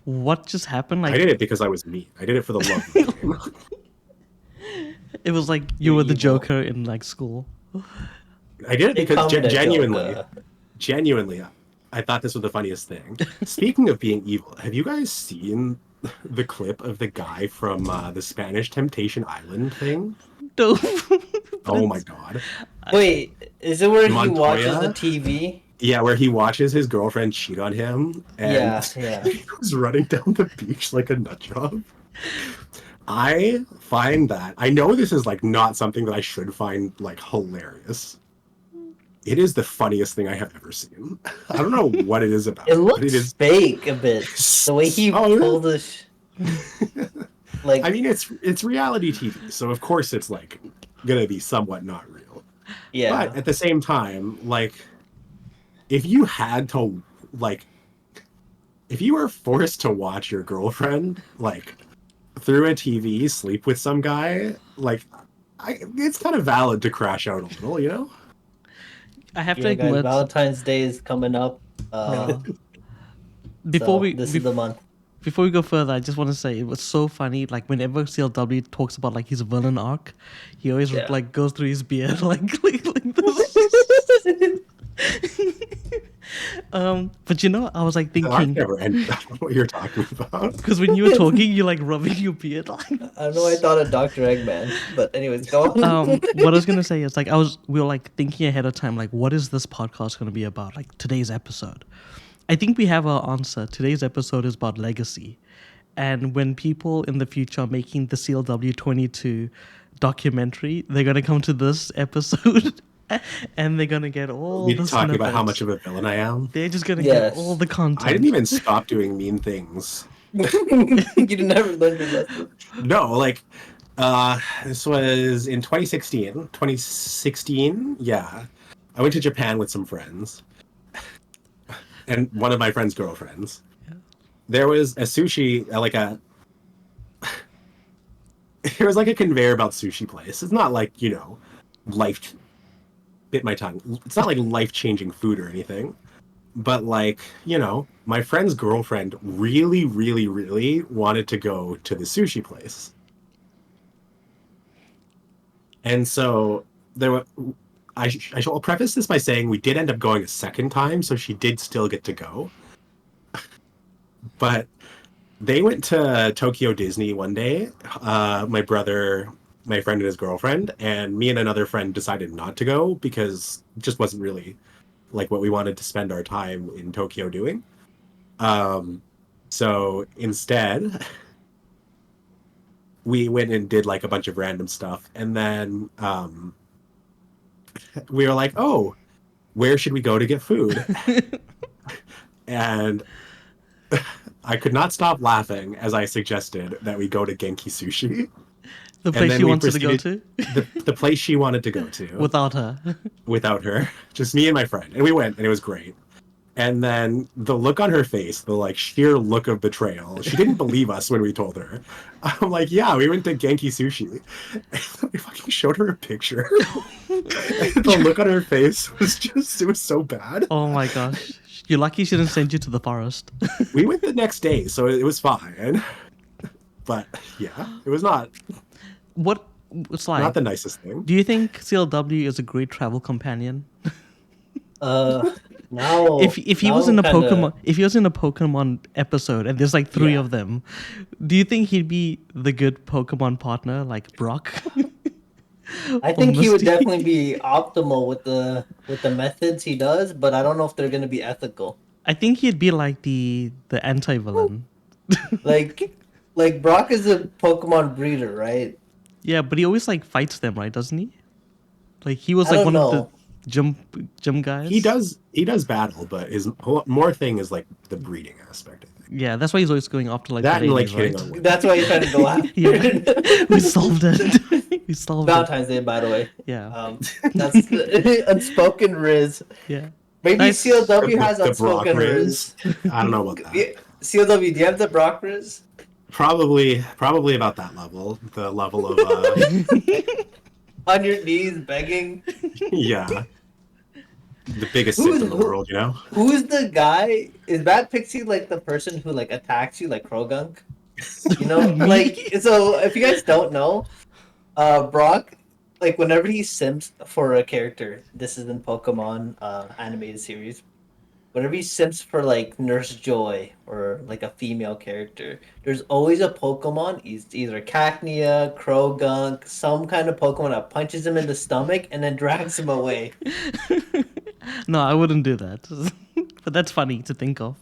what just happened? I Like did it because I was mean. I did it for the love of the game. it was like you You're were the evil. Joker in like school. I did it because Become the genuinely, Joker. I thought this was the funniest thing. Speaking of being evil, have you guys seen the clip of the guy from the Spanish Temptation Island thing? No. Oh my God. Wait, is it where he Montoya? watches the TV? Yeah, where he watches his girlfriend cheat on him, and Yeah. he was running down the beach like a nut job. I find that I know this is like not something that I should find like hilarious. It is the funniest thing I have ever seen. I don't know what it is about. It but looks it is. fake a bit. The way he Oh, pulled this, like, I mean, it's reality TV, so of course it's like gonna be somewhat not real. yeah. But at the same time, like, if you had to, like, if you were forced to watch your girlfriend, like, through a TV sleep with some guy, like, it's kind of valid to crash out a little, you know? I have to Yeah, guys, admit, Valentine's Day is coming up. before So this is the month. before we go further, I just want to say it was so funny. Like whenever CLW talks about like his villain arc, he always Yeah. like goes through his beard like this. But you know, I was like The arc thinking never ended. I don't know what you're talking about. because when you were talking, you like rubbing your beard. Like, I don't know why I thought of Dr. Eggman, but anyways, go on. what I was gonna say is like we were like thinking ahead of time, like what is this podcast gonna be about? Like today's episode. I think we have our answer. Today's episode is about legacy. And when people in the future are making the CLW 22 documentary, they're going to come to this episode and they're going to get all We're the talking about how snippets. much of a villain I am. They're just going to Yes. get all the content. I didn't even stop doing mean things. You never learned your lesson. No, like, this was in 2016. 2016, yeah. I went to Japan with some friends. And one of my friend's girlfriends. There was a sushi, like a... There was like a conveyor belt sushi place. It's not like, you know, life... Bit my tongue. It's not like life-changing food or anything. But like, you know, my friend's girlfriend really, really, really wanted to go to the sushi place. And so there were... I shall preface this by saying we did end up going a second time, so she did still get to go. But they went to Tokyo Disney one day. My brother, my friend, and his girlfriend, and me and another friend decided not to go because it just wasn't really like what we wanted to spend our time in Tokyo doing. So instead, we went and did like a bunch of random stuff, and then we were like, "Oh, where should we go to get food?" And I could not stop laughing as I suggested that we go to Genki Sushi. the and place then she we wanted to go to the place she wanted to go to. without her. Without her. Just me and my friend. And we went, and it was great. And then the look on her face, the like sheer look of betrayal. She didn't believe us when we told her. I'm like, yeah, we went to Genki Sushi. And we fucking showed her a picture. And the look on her face was just, it was so bad. Oh my gosh. You're lucky she didn't send you to the forest. We went the next day, so it was fine. But yeah, it was not. What It's Not like, the nicest thing. do you think CLW is a great travel companion? Uh, now If he now was I'm in a kind of. Pokemon if he was in a Pokemon episode and there's like three Yeah. of them, do you think he'd be the good Pokemon partner like Brock I or think he would Misty? definitely be optimal with the methods he does, but I don't know if they're gonna be ethical. I think he'd be like the anti-villain. Like like Brock is a Pokemon breeder, right? Yeah, but he always like fights them, right? Doesn't he? Like he was I like don't one of the know. gym gym He guys. does battle, but his more thing is like the breeding aspect, I think. Yeah, that's why he's always going after like the That and like ladies, hitting right? on women. That's why he's trying to go after Yeah, we it. solved it. We solved it. Valentine's Day, by the way. Yeah, That's unspoken Riz. yeah. Maybe Nice. CLW has The Brock unspoken Riz. Riz. I don't know about that. CLW, do you have the Brock Riz? Probably about that level. The level of On your knees begging. yeah, the biggest simp Who's in the world, you know? who's the guy? Is BATpixi like the person who like attacks you like Krogunk? You know, Me? like so. If you guys don't know, Brock, like whenever he sims for a character, this is in Pokemon animated series. Whenever he sims for like Nurse Joy or like a female character, there's always a Pokemon. He's either Cacnea, Krogunk, some kind of Pokemon that punches him in the stomach and then drags him away. No, I wouldn't do that. But that's funny to think of.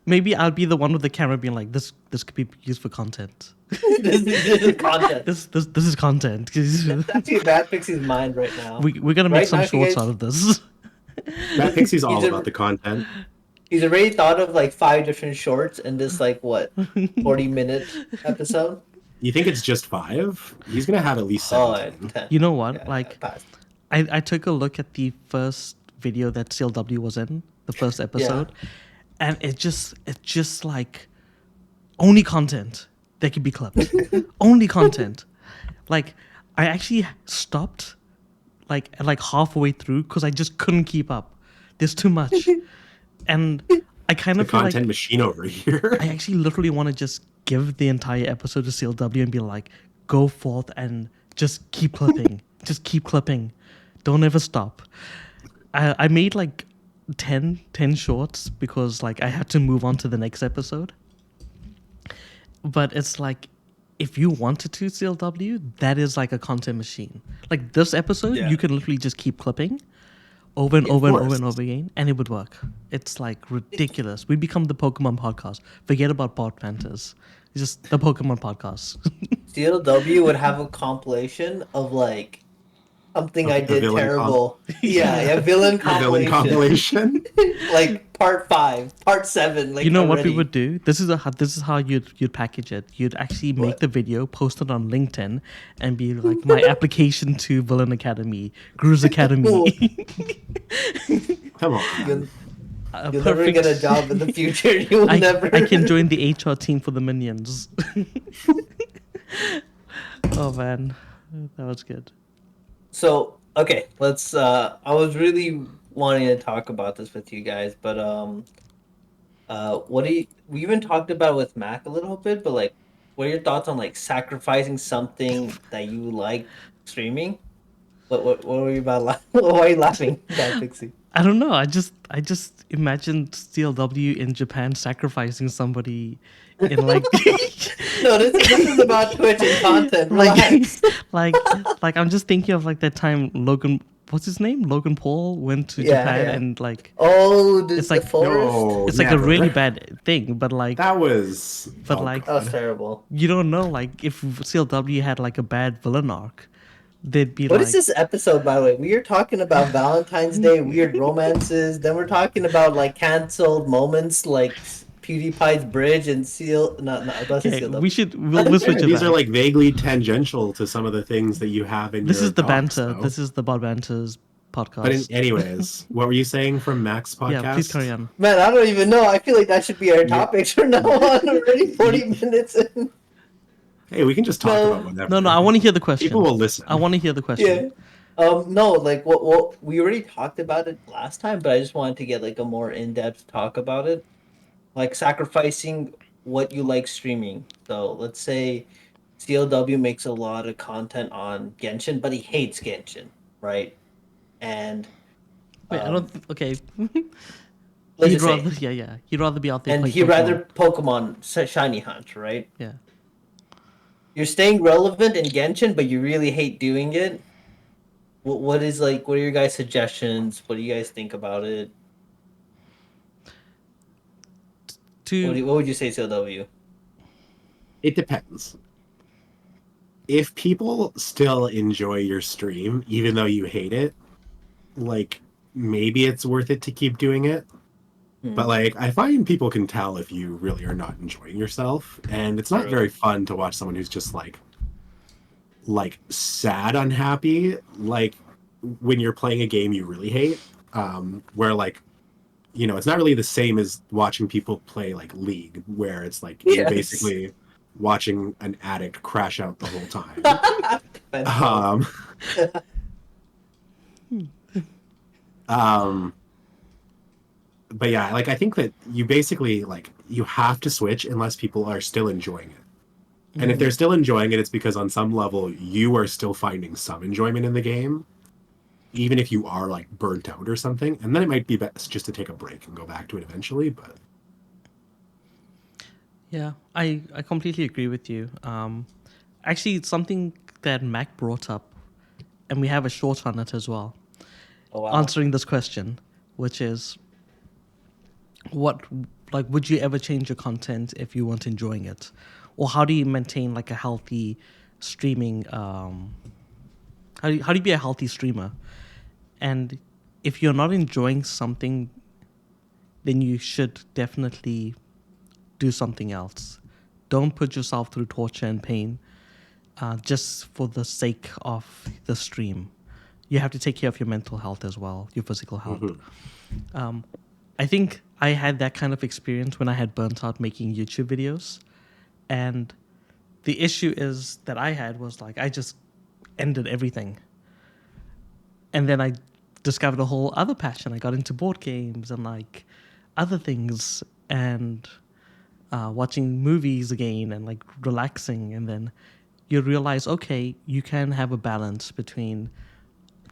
Maybe I'll be the one with the camera being like, this could be used for content. This is content. This is content. That's actually BATpixi's mind right now. We're gonna make Right some now, if you shorts guys- out of this. That Pixie's all He's a- about the content. He's already thought of like 5 different shorts in this like what 40-minute episode. You think it's just 5? He's gonna have at least Oh, 17. 10. You know what? Yeah, Like, passed. I took a look at the first video that CLW was in, the first episode, and it's just like only content that could be clipped. Only content. Like, I actually stopped like at like halfway through because I just couldn't keep up. There's too much, and I kind The of feel like content machine over here. I actually literally want to just give the entire episode to CLW and be like, go forth and just keep clipping. Just keep clipping. Don't ever stop. I made like 10 shorts because like I had to move on to the next episode. But it's like, if you wanted to CLW, that is like a content machine. Like this episode, Yeah. you can literally just keep clipping over and Of over and over course. and over again, and it would work. It's like ridiculous. We become the Pokemon podcast. Forget about BotBantes. It's just the Pokemon podcast. CLW would have a compilation of like something I The did villain terrible. Yeah, villain The villain compilation. compilation. Like part 5, part 7. Like You know what already. we would do? This is how you'd package it. You'd actually make What? the video, post it on LinkedIn, and be like, my application to Villain Academy, Gru's Academy. Come on. You'll never get a job in the future. You'll never. I can join the HR team for the minions. Oh man, that was good. So okay, let's. I was really wanting to talk about this with you guys, but what do you? We even talked about it with Mac a little bit, but like, what are your thoughts on like sacrificing something that you like streaming? What were you about? Why are you laughing, Dad Pixie? I don't know. I just imagined CLW in Japan sacrificing somebody in like No, this is about Twitch and content. like Relax. like I'm just thinking of like that time Logan, what's his name? Logan Paul went to Yeah, Japan yeah. and like Oh, It's the like- forest. No, it's like a never. really bad thing, but like That was. But oh, like- That was terrible. you don't know like if CLW had like a bad villain arc, they'd be What like is this episode, by the way? We are talking about Valentine's Day, weird romances. Then we're talking about like canceled moments, like PewDiePie's bridge and Seal. Not I was about to say okay, Seal. we'll switch it These back. are like vaguely tangential to some of the things that you have in This your is the talks, banter. though. This is the BotBantes podcast. But anyways, what were you saying from Mac's podcast? yeah, please carry on. Man, I don't even know. I feel like that should be our topics from now on. Already 40 minutes in. Hey, we can just talk No. about whatever. No, I want to hear the question. People will listen. I want to hear the question. Yeah. No, like what we already talked about it last time, but I just wanted to get like a more in-depth talk about it. Like sacrificing what you like streaming. So let's say CLW makes a lot of content on Genshin, but he hates Genshin, right? And Wait, I don't. um, Okay, let's he'd just say, rather. Yeah, yeah. He'd rather be out there and playing he Pokemon. rather Pokemon shiny hunt, right? Yeah. You're staying relevant in Genshin, but you really hate doing it. What is like? What are your guys' suggestions? What do you guys think about it? To What would you say, CLW? It depends. If people still enjoy your stream, even though you hate it, like maybe it's worth it to keep doing it. But Hmm, like I find people can tell if you really are not enjoying yourself. And it's not true. very fun to watch someone who's just like sad unhappy, like when you're playing a game you really hate. Where like it's not really the same as watching people play like League, where it's like you're Yes. basically watching an addict crash out the whole time. Depends though. Um, um, but yeah, like I think that you basically like you have to switch unless people are still enjoying it. And if they're Mhm. still enjoying it, it's because on some level you are still finding some enjoyment in the game, even if you are like burnt out or something. And then it might be best just to take a break and go back to it eventually. But Yeah, I completely agree with you. Actually, it's something that Mac brought up, and we have a short on it as well, Oh wow. answering this question, which is what, like, would you ever change your content if you weren't enjoying it, or how do you maintain like a healthy streaming? How do you be a healthy streamer? And if you're not enjoying something, then you should definitely do something else. Don't put yourself through torture and pain just for the sake of the stream. You have to take care of your mental health as well, your physical health. mhm. I think I had that kind of experience when I had burnt out making YouTube videos. And the issue is that I had was like, I just ended everything. And then I discovered a whole other passion. I got into board games and like other things and watching movies again and like relaxing. And then you realize, okay, you can have a balance between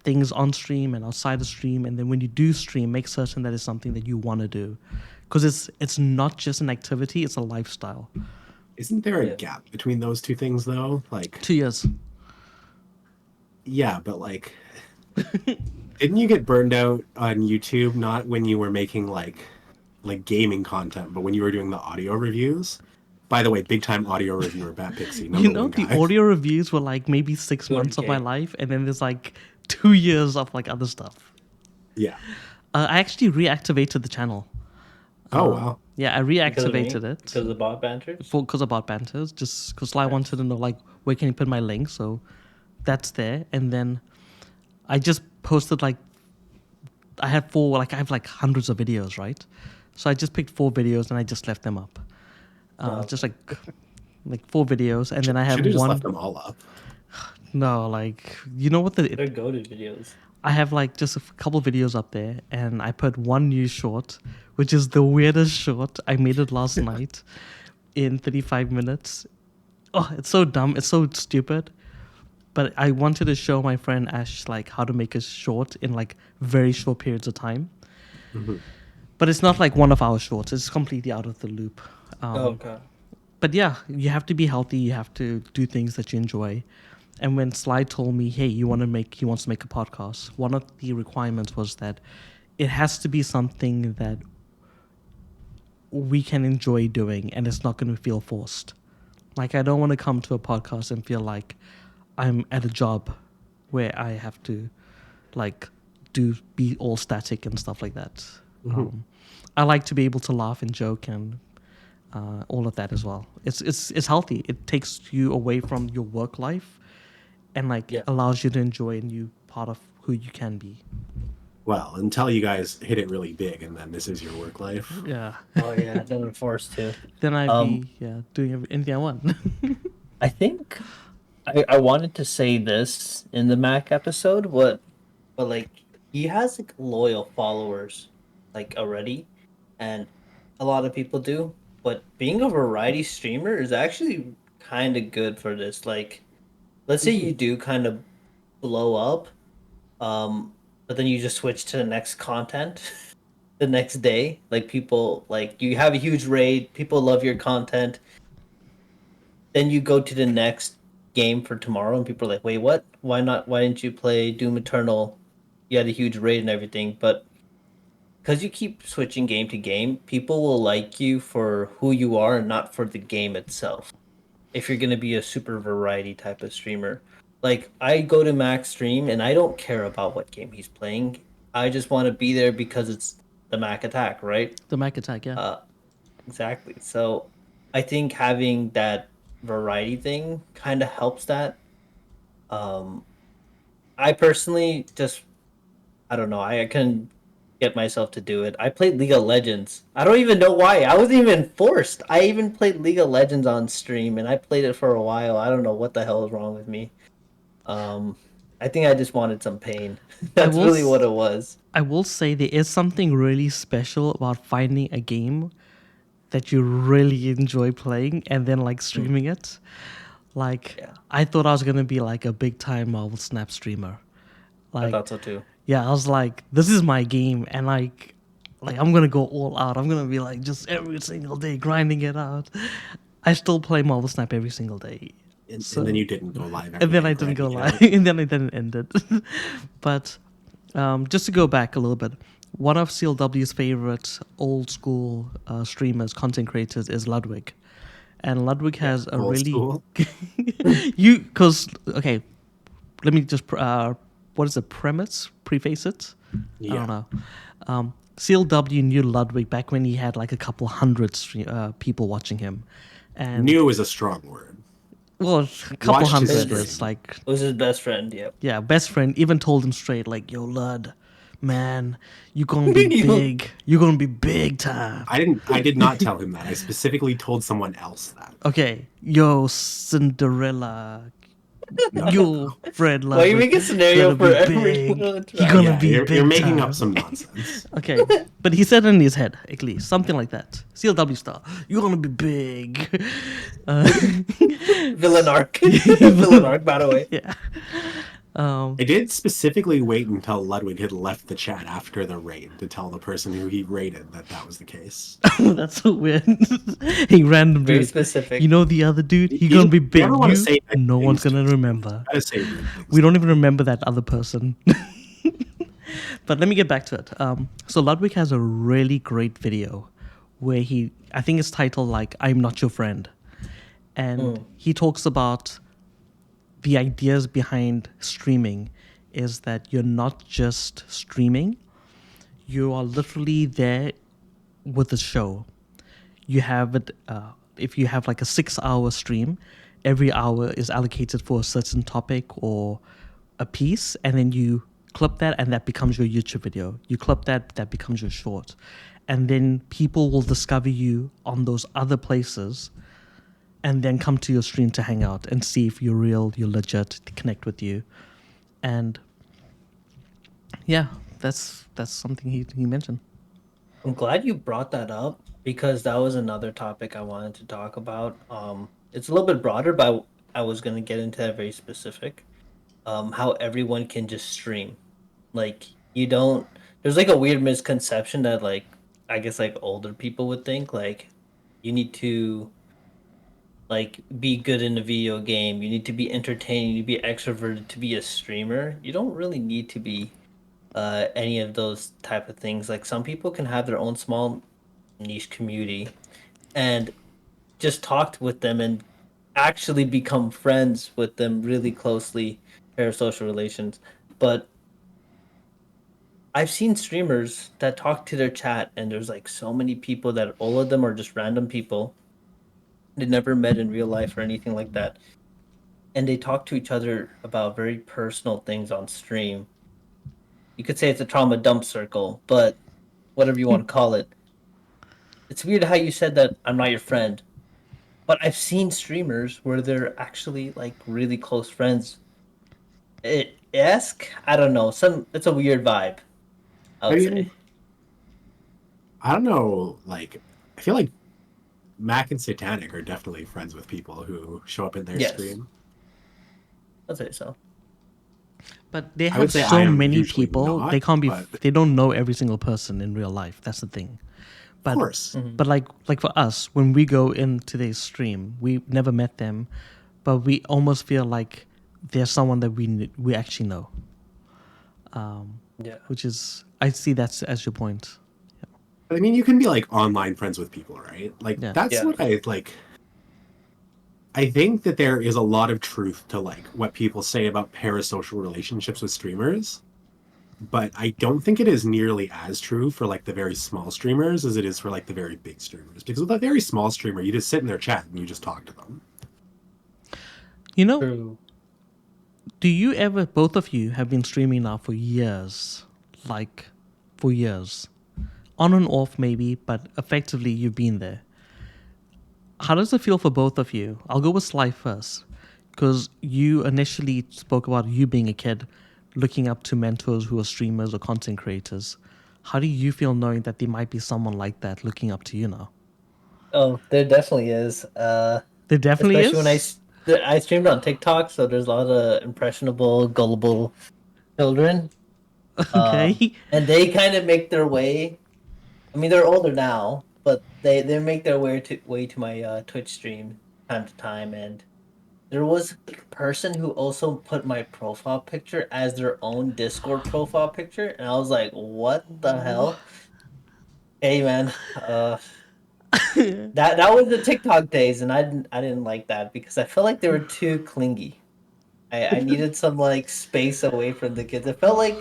things on stream and outside the stream. And then when you do stream, make certain that it's something that you want to do. Because it's not just an activity, it's a lifestyle. Isn't there a Yeah. gap between those two things though? Like, 2 years. yeah, but like, didn't you get burned out on YouTube not when you were making like gaming content, but when you were doing the audio reviews? By the way, big time audio reviewer, BatPixi, You number know, one the guy. audio reviews were like maybe 6 months of my 200K. life, and then there's like 2 years of like other stuff. Yeah. I actually reactivated the channel. Oh wow. Yeah, I Because of me? reactivated it Because of the bot banters? because about banters, just because I wanted Nice. to know like where can you put my link, so that's there. And then I just posted like I had four, like I have like hundreds of videos, right? So I just picked 4 videos and I just left them up, Oh, just like 4 videos, and then I have Should have just left one. them all up. No, like you know what the they're goated videos. I have like just a couple videos up there, and I put one new short, which is the weirdest short. I made it last night in 35 minutes. Oh, it's so dumb. It's so stupid. But I wanted to show my friend Ash like how to make a short in like very short periods of time. Mhm. But it's not like one of our shorts. It's completely out of the loop. Oh Um, god. but yeah, you have to be healthy. You have to do things that you enjoy. And when Sly told me, "Hey, he wants to make a podcast," one of the requirements was that it has to be something that we can enjoy doing, and it's not going to feel forced. Like I don't want to come to a podcast and feel like I'm at a job where I have to like be all static and stuff like that. Mhm. I like to be able to laugh and joke and all of that as well. It's healthy. It takes you away from your work life and like Yeah. allows you to enjoy a new part of who you can be. Well, until you guys hit it really big and then this is your work life. Yeah. Oh yeah, then I'm forced to. Then I'd Um, be doing anything I want. I think I wanted to say this in the Mac episode, but like he has like loyal followers like already, and a lot of people do. But being a variety streamer is actually kind of good for this. Like, let's say you do kind of blow up, but then you just switch to the next content the next day. Like people, like you have a huge raid, people love your content. Then you go to the next game for tomorrow, and people are like, "Wait, what? Why not? Why didn't you play Doom Eternal? You had a huge raid and everything." But because you keep switching game to game, people will like you for who you are and not for the game itself. If you're gonna be a super variety type of streamer, like I go to Max stream and I don't care about what game he's playing. I just want to be there because it's the Mac attack, right? The Mac attack, yeah. Uh, exactly. So I think having that variety thing kind of helps that. Um, I personally just I don't know. I couldn't get myself to do it. I played League of Legends. I don't even know why. I wasn't even forced. I even played League of Legends on stream, and I played it for a while. I don't know what the hell is wrong with me. Um, I think I just wanted some pain. I That's will really s- what it was. I will say there is something really special about finding a game that you really enjoy playing and then like Mm, streaming it. Like yeah, I thought I was gonna be like a big time Marvel Snap streamer. I Like thought so too. yeah, I was like, this is my game, and like I'm gonna go all out. I'm gonna be like just every single day grinding it out. I still play Marvel Snap every single day. And then So you didn't go live and every then day I didn't go grinding it live, out. and then I didn't end it. But just to go back a little bit, one of CLW's favorite old school streamers, content creators, is Ludwig, and Ludwig Yeah, has a old really school. you because okay, let me just what is the premise? Preface it. I don't Yeah, know. CLW knew Ludwig back when he had like a couple hundred people watching him, and new is a strong word. well, a couple Watched his His, hundred is stream. like was his best friend. Yep. yeah, best friend even told him straight like, "Yo, Lud, man, you gonna be big. You gonna be big time." I did not tell him that. I specifically told someone else that. Okay, yo, Cinderella, No, no, no. yo, Fred Why you Ludwig, make a scenario gonna for be every big. little He gonna interaction? Yeah, be you're big making up time. some nonsense. Okay, but he said it in his head at least something like that. CLW style. You're gonna be big. Uh, Villain arc. Villain arc. By the way. yeah. I did specifically wait until Ludwig had left the chat after the raid to tell the person who he raided that that was the case. That's so weird. He random Very dude. You specific. know the other dude? He You gonna be never big. want to say nice No one's things to gonna his friends. remember. You gotta say rude things. We don't even remember that other person. But let me get back to it. So Ludwig has a really great video where I think it's titled like "I'm Not Your Friend," and Mm. he talks about the ideas behind streaming is that you're not just streaming, you are literally there with the show. You have it, if you have like a 6 hour stream, every hour is allocated for a certain topic or a piece, and then you clip that, and that becomes your YouTube video. You clip that, that becomes your short. And then people will discover you on those other places and then come to your stream to hang out and see if you're real, you're legit, to connect with you. And yeah, that's something he mentioned. I'm glad you brought that up because that was another topic I wanted to talk about. It's a little bit broader, but I was going to get into that very specific. How everyone can just stream. Like, you don't, there's like a weird misconception that, like, I guess like older people would think, like, you need to, like, be good in a video game, you need to be entertaining, you need to be extroverted to be a streamer. You don't really need to be any of those type of things. Like some people can have their own small niche community and just talk with them and actually become friends with them really closely, parasocial relations. But I've seen streamers that talk to their chat and there's like so many people that all of them are just random people. They never met in real life or anything like that. And they talk to each other about very personal things on stream. You could say it's a trauma dump circle, but whatever you want to call it. It's weird how you said that I'm not your friend, but I've seen streamers where they're actually like really close friends. Esque, I don't know. It's a weird vibe, I I would say. mean, I don't know. Like, I feel like Mac and Satanic are definitely friends with people who show up in their Yes. stream. I'd say so. But they I would have say I so am many usually people. not, They can't be. but They don't know every single person in real life. That's the thing. of But course. but like for us, when we go into their stream, we never met them, but we almost feel like they're someone that we actually know. Yeah. Which is, I see that's as your point. I mean, you can be like online friends with people, right? Like Yeah. that's Yeah. what I like. I think that there is a lot of truth to like what people say about parasocial relationships with streamers, but I don't think it is nearly as true for like the very small streamers as it is for like the very big streamers. Because with a very small streamer, you just sit in their chat and you just talk to them. You know, True. do you ever, both of you have been streaming now for years, like for years, on and off maybe, but effectively you've been there. How does it feel for both of you? I'll go with Sly first, because you initially spoke about you being a kid, looking up to mentors who are streamers or content creators. How do you feel knowing that there might be someone like that looking up to you now? Oh, there definitely is. There definitely Especially when is. I streamed on TikTok, so there's a lot of impressionable, gullible children. Okay. And they kind of make their way. I mean, they're older now, but they make their way to my Twitch stream time to time. And there was a person who also put my profile picture as their own Discord profile picture, and I was like, "What the hell?" Hey, man. That was the TikTok days, and I didn't like that because I felt like they were too clingy. I needed some like space away from the kids. It felt like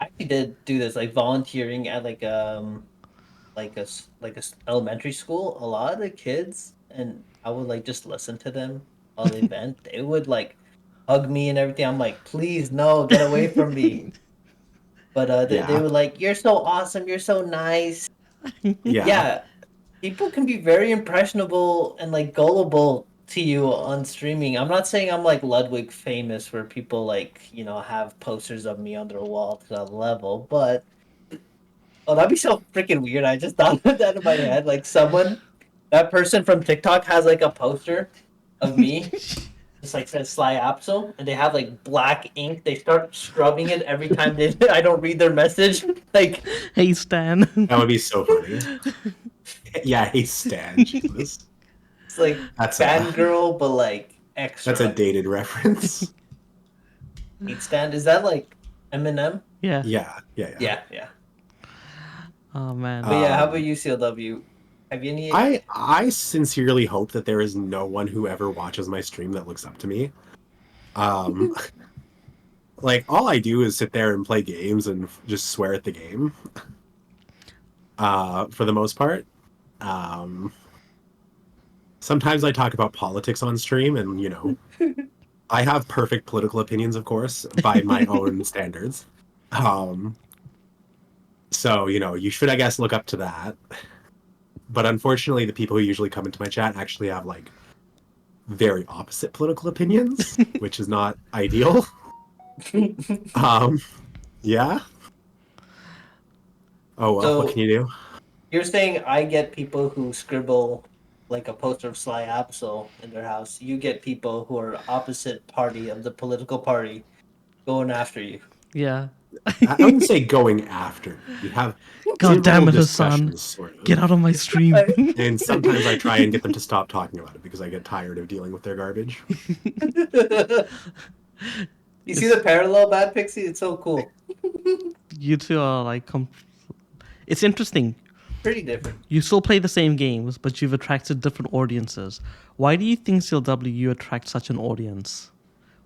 I actually did do this like volunteering at like a elementary school. A lot of the kids, and I would like just listen to them on the event. They would like hug me and everything. I'm like, please no, get away from me. But they Yeah. were like, you're so awesome, you're so nice. Yeah. Yeah, people can be very impressionable and like gullible to you on streaming. I'm not saying I'm like Ludwig famous where people like, have posters of me on their wall to that level, but oh, that'd be so freaking weird. I just thought of that in my head. Like that person from TikTok has like a poster of me. Just like says Sly Apso, and they have like black ink. They start scrubbing it every time I don't read their message. Like, Hey, Stan. That would be so funny. Yeah, hey Stan, Jesus. it's like That's fangirl, but like extra. that's a dated reference. Eight stand. Is that like Eminem? Yeah. Yeah. Oh, man. But yeah, how about you, CLW? Have you any? I sincerely hope that there is no one who ever watches my stream that looks up to me. Like all I do is sit there and play games and just swear at the game. For the most part. Sometimes I talk about politics on stream, and I have perfect political opinions, of course, by my own standards. So you should, I guess, look up to that. But unfortunately, the people who usually come into my chat actually have like very opposite political opinions, which is not ideal. Yeah. Oh well, So- what can you do? You're saying I get people who scribble like a poster of Sly Apso in their house. You get people who are opposite party of the political party going after you. Yeah. I wouldn't say going after. You have God damn it, internal Hassan. discussions, sort of. Get out of my stream. And sometimes I try and get them to stop talking about it because I get tired of dealing with their garbage. You see the parallel, BATpixi? It's so cool. You two are like... It's interesting. Pretty different. You still play the same games, but you've attracted different audiences. Why do you think, CLW, you attract such an audience?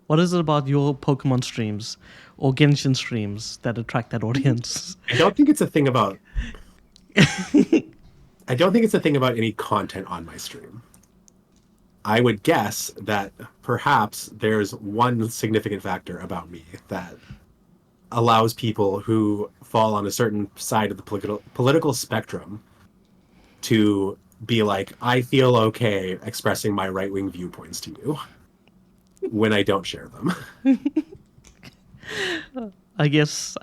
What is it about your Pokemon streams or Genshin streams that attract that audience? I don't think it's a thing about... I don't think it's a thing about any content on my stream. I would guess that perhaps there's one significant factor about me that allows people who fall on a certain side of the political spectrum to be like, I feel okay expressing my right-wing viewpoints to you when I don't share them. I guess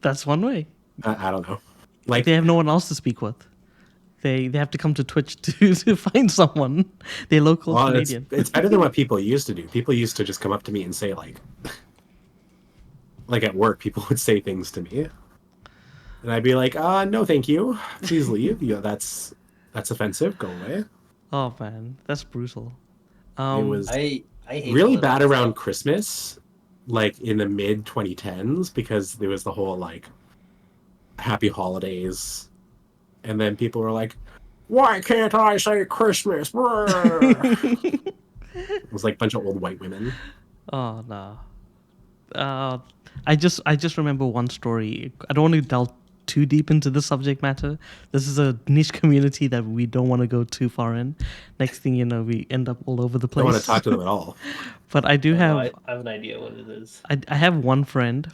that's one way. I don't know. Like They have no one else to speak with. They have to come to Twitch to find someone. They're local Well, Canadian. it's better than what people used to do. People used to just come up to me and say like at work, people would say things to me, and I'd be like, no, thank you. Please leave. That's offensive. Go away. Oh man, that's brutal. It was I hate really bad political around stuff. Christmas, like in the mid 2010s, because there was the whole like happy holidays, and then people were like, why can't I say Christmas? It was like a bunch of old white women. Oh no. I just remember one story. I don't want to delve too deep into the subject matter. This is a niche community that we don't want to go too far in. Next thing you know, we end up all over the I place. don't want to talk to them at all. But I do have I have an idea what it is. I have one friend.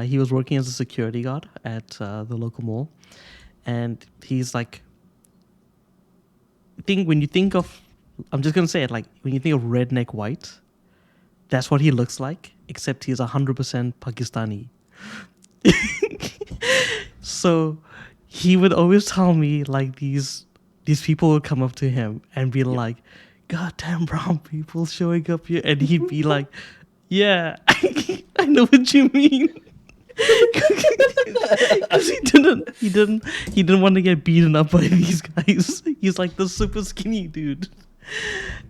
He was working as a security guard at the local mall, and he's like, when you think of, I'm just gonna say it, like when you think of redneck white, that's what he looks like, except he's 100% Pakistani. So he would always tell me like these people would come up to him and be like, "God damn brown people showing up here," and he'd be like, "Yeah, I know what you mean." Because he didn't want to get beaten up by these guys. He's like the super skinny dude.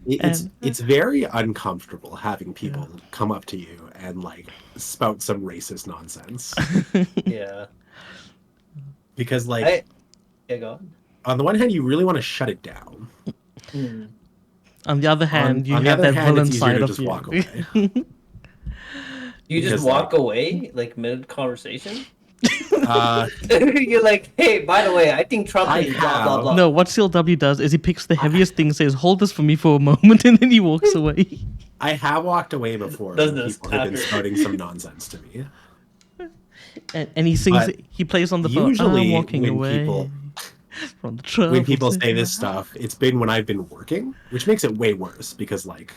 It's very uncomfortable having people come up to you and like spout some racist nonsense. Yeah. Because like Yeah, go on. on the one hand, you really want to shut it down. Hmm. On the other hand, you on the have other that hand, villain it's easier side to of just you. walk away. You just Because, walk like- away like mid conversation. Uh, You're like, hey, by the way, I think Trump I is blah blah have. blah. No, what CLW does is he picks the heaviest thing, says, "Hold this for me for a moment," and then he walks away. I have walked away before Doesn't when this people have been after- spouting some nonsense to me. And he sings. But He plays on the phone. Usually, I'm walking when away people from the trouble. when people say this stuff, it's been when I've been working, which makes it way worse because like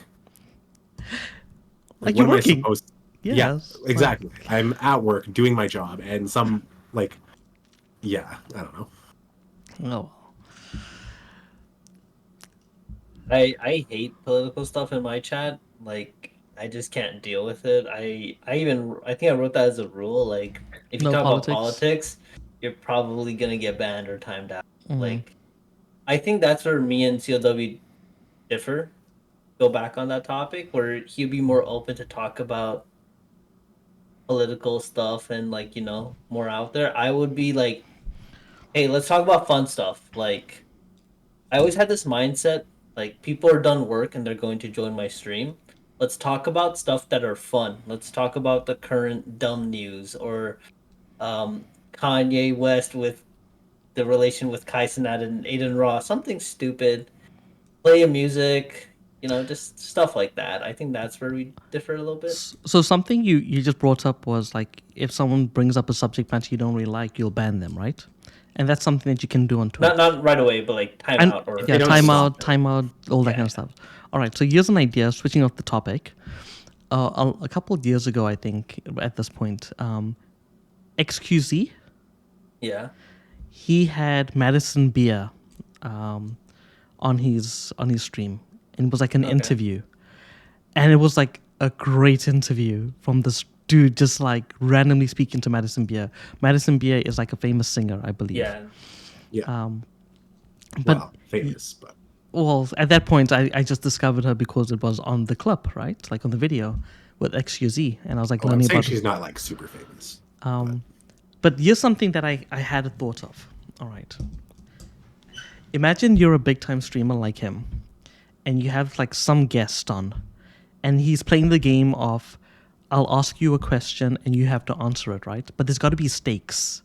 Like what you're am I working. supposed? Yeah, Yes, like- exactly. I'm at work doing my job, and some like, yeah, I don't know. Oh, I hate political stuff in my chat. Like I just can't deal with it. I think I wrote that as a rule. Like if you No talk politics. about politics, you're probably gonna get banned or timed out. Mhm. Like I think that's where me and CLW differ. Go back on that topic where he'd be more open to talk about political stuff and like, you know, more out there. I would be like, hey, let's talk about fun stuff. Like I always had this mindset, like people are done work and they're going to join my stream. Let's talk about stuff that are fun. Let's talk about the current dumb news or Kanye West with the relation with Kai Cenat and Aiden Ross, something stupid. Play a music, you know, just stuff like that. I think that's where we differ a little bit. so something you just brought up was like if someone brings up a subject matter you don't really like, you'll ban them, right? And that's something that you can do on Twitch. Not right away, but like time And- out or yeah, They don't timeout, stop it. timeout, all that kind of stuff. All right, so here's an idea. Switching off the topic, a couple of years ago, I think at this point, XQZ, yeah. he had Madison Beer on his stream, and it was like an Okay. interview, and it was like a great interview from this dude just like randomly speaking to Madison Beer. Madison Beer is like a famous singer, I believe. Yeah. Yeah, But well, famous, but well, at that point, I just discovered her because it was on the clip, right? Like on the video with XQZ, and I was like I'm learning saying about. she's not like super famous. But here's something that I had a thought of. All right. Imagine you're a big time streamer like him, and you have like some guest on, and he's playing the game of, I'll ask you a question and you have to answer it, right? But there's got to be stakes,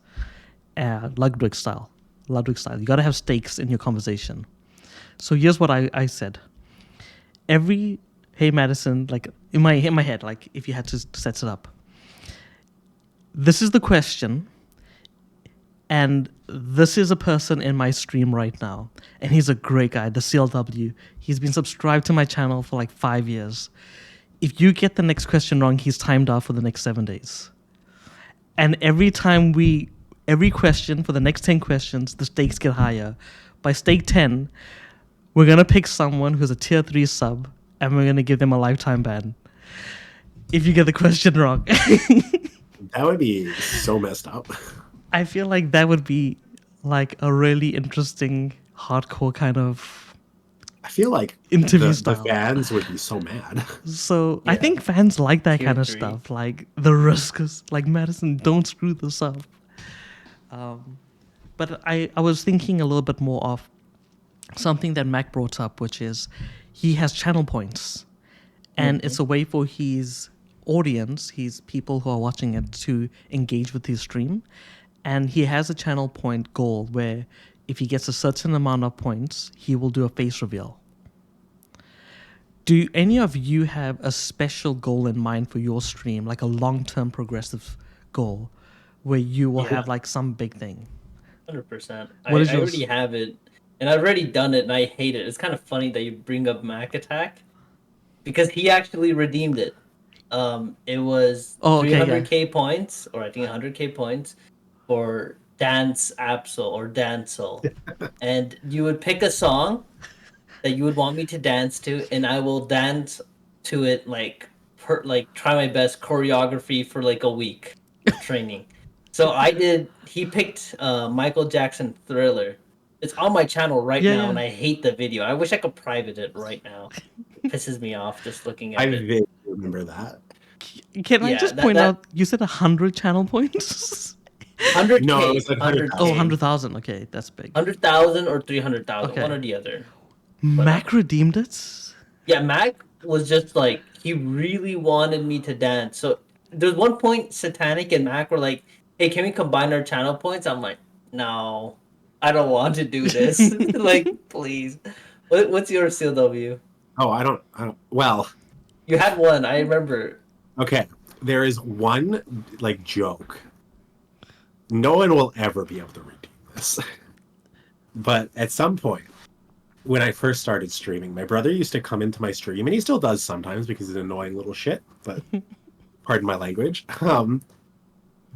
Ludwig style. You got to have stakes in your conversation. So here's what I said. Hey Madison, like in my head, like if you had to set it up. This is the question, and this is a person in my stream right now, and he's a great guy, the CLW. He's been subscribed to my channel for like 5 years. If you get the next question wrong, he's timed out for the next 7 days. And every question for the next 10 questions, the stakes get higher. by stake 10, we're gonna pick someone who's a tier 3 sub, and we're gonna give them a lifetime ban. If you get the question wrong. That would be so messed up. I feel like that would be like a really interesting, hardcore kind of I feel like interview the style. fans would be so mad. So I Yeah. think fans like that Tier kind of 3. stuff, like the risk is like Madison, don't screw this up. But I was thinking a little bit more of something that Mac brought up, which is he has channel points, and it's a way for his audience, his people who are watching it, to engage with his stream. And he has a channel point goal where if he gets a certain amount of points, he will do a face reveal. Do any of you have a special goal in mind for your stream, like a long-term progressive goal, where you will have like some big thing? 100%. What is I yours? already have it, and I've already done it, and I hate it. It's kind of funny that you bring up Mac Attack, because he actually redeemed it. It was Oh, okay, yeah. 300k points, or I think 100k points, for Dance Absol or Dancel, and you would pick a song that you would want me to dance to, and I will dance to it like try my best choreography for like a week of training. So I did. He picked Michael Jackson Thriller. It's on my channel right Yeah, now, yeah. and I hate the video. I wish I could private it right now. It pisses me off just looking I at it. vaguely remember that. Can I Yeah, just that- point that- out, you said 100 channel points? 100k, No, it was like 100K, 100,000. Oh, 100,000. Okay, that's big. 100,000 or 300,000, Okay. one or the other. Mac redeemed it? Yeah, Mac was just like, he really wanted me to dance. So there's one point Satanic and Mac were like, hey, can we combine our channel points? I'm like, no, I don't want to do this. Like, please. What's your CLW? Oh, I don't. Well, You had one, I remember. okay. There is one like joke. No one will ever be able to redeem this. But at some point, when I first started streaming, my brother used to come into my stream, and he still does sometimes because he's an annoying little shit. But pardon my language.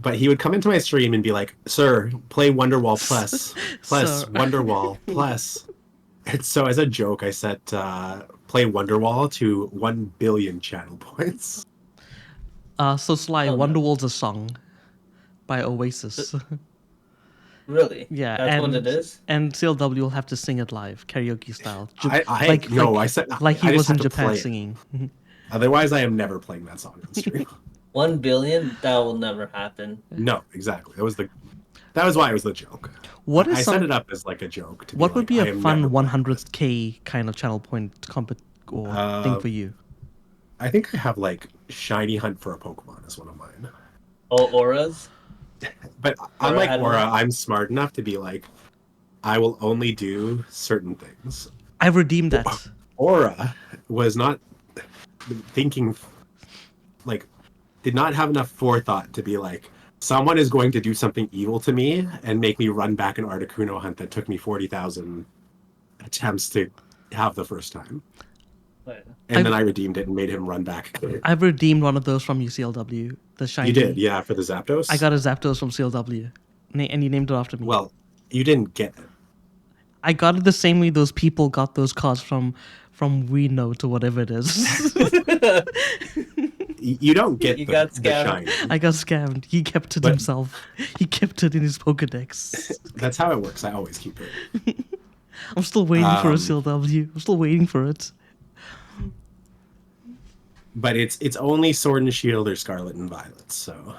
But he would come into my stream and be like, "Sir, play Wonderwall plus Sir. Wonderwall plus." And so, as a joke, I set play Wonderwall to 1 billion channel points. So Sly, Oh, no. Wonderwall's a song by Oasis. Really? Yeah, That's what it is? And CLW will have to sing it live, karaoke style. I said Like he I was just in have to Japan play it. singing. Otherwise, I am never playing that song on stream. 1 billion? That will never happen. No, exactly. That was why it was the joke. What is I some- set it up as like a joke. To What would be I a am fun never playing this. 100k kind of channel point thing for you? I think I have like Shiny Hunt for a Pokemon is one of mine. Oh, auras? But Aura unlike had Aura, one? I'm smart enough to be like, I will only do certain things. I redeemed that. Aura was not thinking, like, did not have enough forethought to be like, someone is going to do something evil to me and make me run back an Articuno hunt that took me 40,000 attempts to have the first time. And then I redeemed it and made him run back. I've redeemed one of those from UCLW. The shiny. You did, yeah, for the Zapdos? I got a Zapdos from CLW, and you named it after me. Well, you didn't get it. I got it the same way those people got those cards from We Know to whatever it is. You don't get You the, got the scammed. shiny. I got scammed. He kept it But- himself. He kept it in his Pokedex. That's how it works. I always keep it. I'm still waiting for a Um, CLW. I'm still waiting for it. But it's only Sword and Shield or Scarlet and Violet, so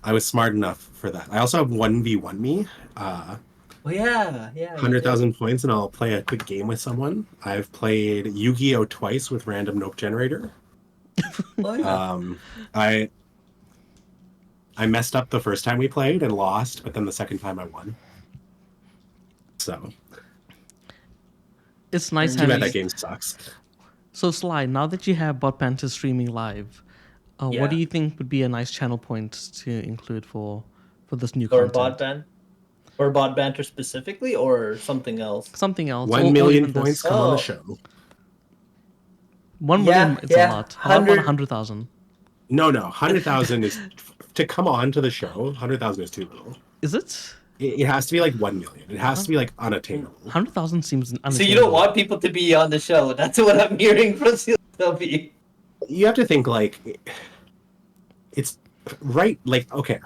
I was smart enough for that. I also have 1v1 me, Oh, yeah. you 100,000 points, and I'll play a quick game with someone. I've played Yu-Gi-Oh! Twice with Random Nope Generator. did. Oh, yeah. I messed up the first time we played and lost, but then the second time I won. So, It's nice too having. bad that game sucks. So Sly, now that you have BotBantes streaming live, Yeah. what do you think would be a nice channel point to include for this new Or content? BotBan? Or BotBanter specifically, or something else? Something else. 1 or million even this. points come on Oh. the show. 1 Yeah, million, it's yeah, a lot. How about 100 100,000? No, 100,000 is to come on to the show. 100,000 is too little. Is it? It has to be like 1 million. It has to be like unattainable. 100,000 seems So unattainable. you don't want people to be on the show. That's what I'm hearing from CLW. You have to think like it's right. Like okay,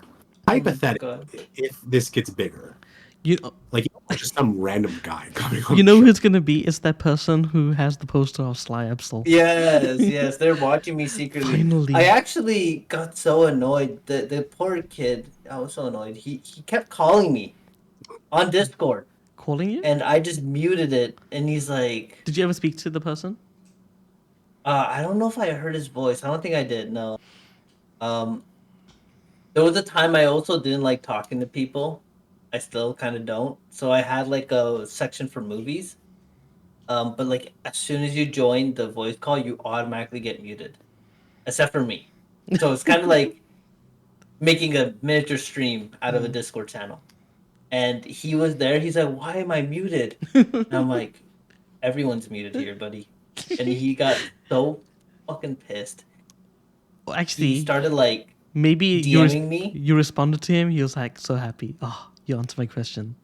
hypothetically, if this gets bigger, You, like just some random guy coming on you the know show. who it's gonna be? It's that person who has the poster of Sly Absol. Yes, they're watching me secretly. Finally. I actually got so annoyed. The poor kid, I was so annoyed. He kept calling me on Discord, Calling you? and I just muted it. And he's like, Did you ever speak to the person? I don't know if I heard his voice. I don't think I did. No. Um, there was a time I also didn't like talking to people. I still kind of don't. So I had like a section for movies. But like as soon as you join the voice call, you automatically get muted, except for me. So it's kind of like making a miniature stream out of a Discord channel. And he was there. He's like, "Why am I muted?" And I'm like, "Everyone's muted here, buddy." And he got so fucking pissed. Well, He actually, started like maybe DMing me. you responded to him. He was like so happy. Oh, you answered my question.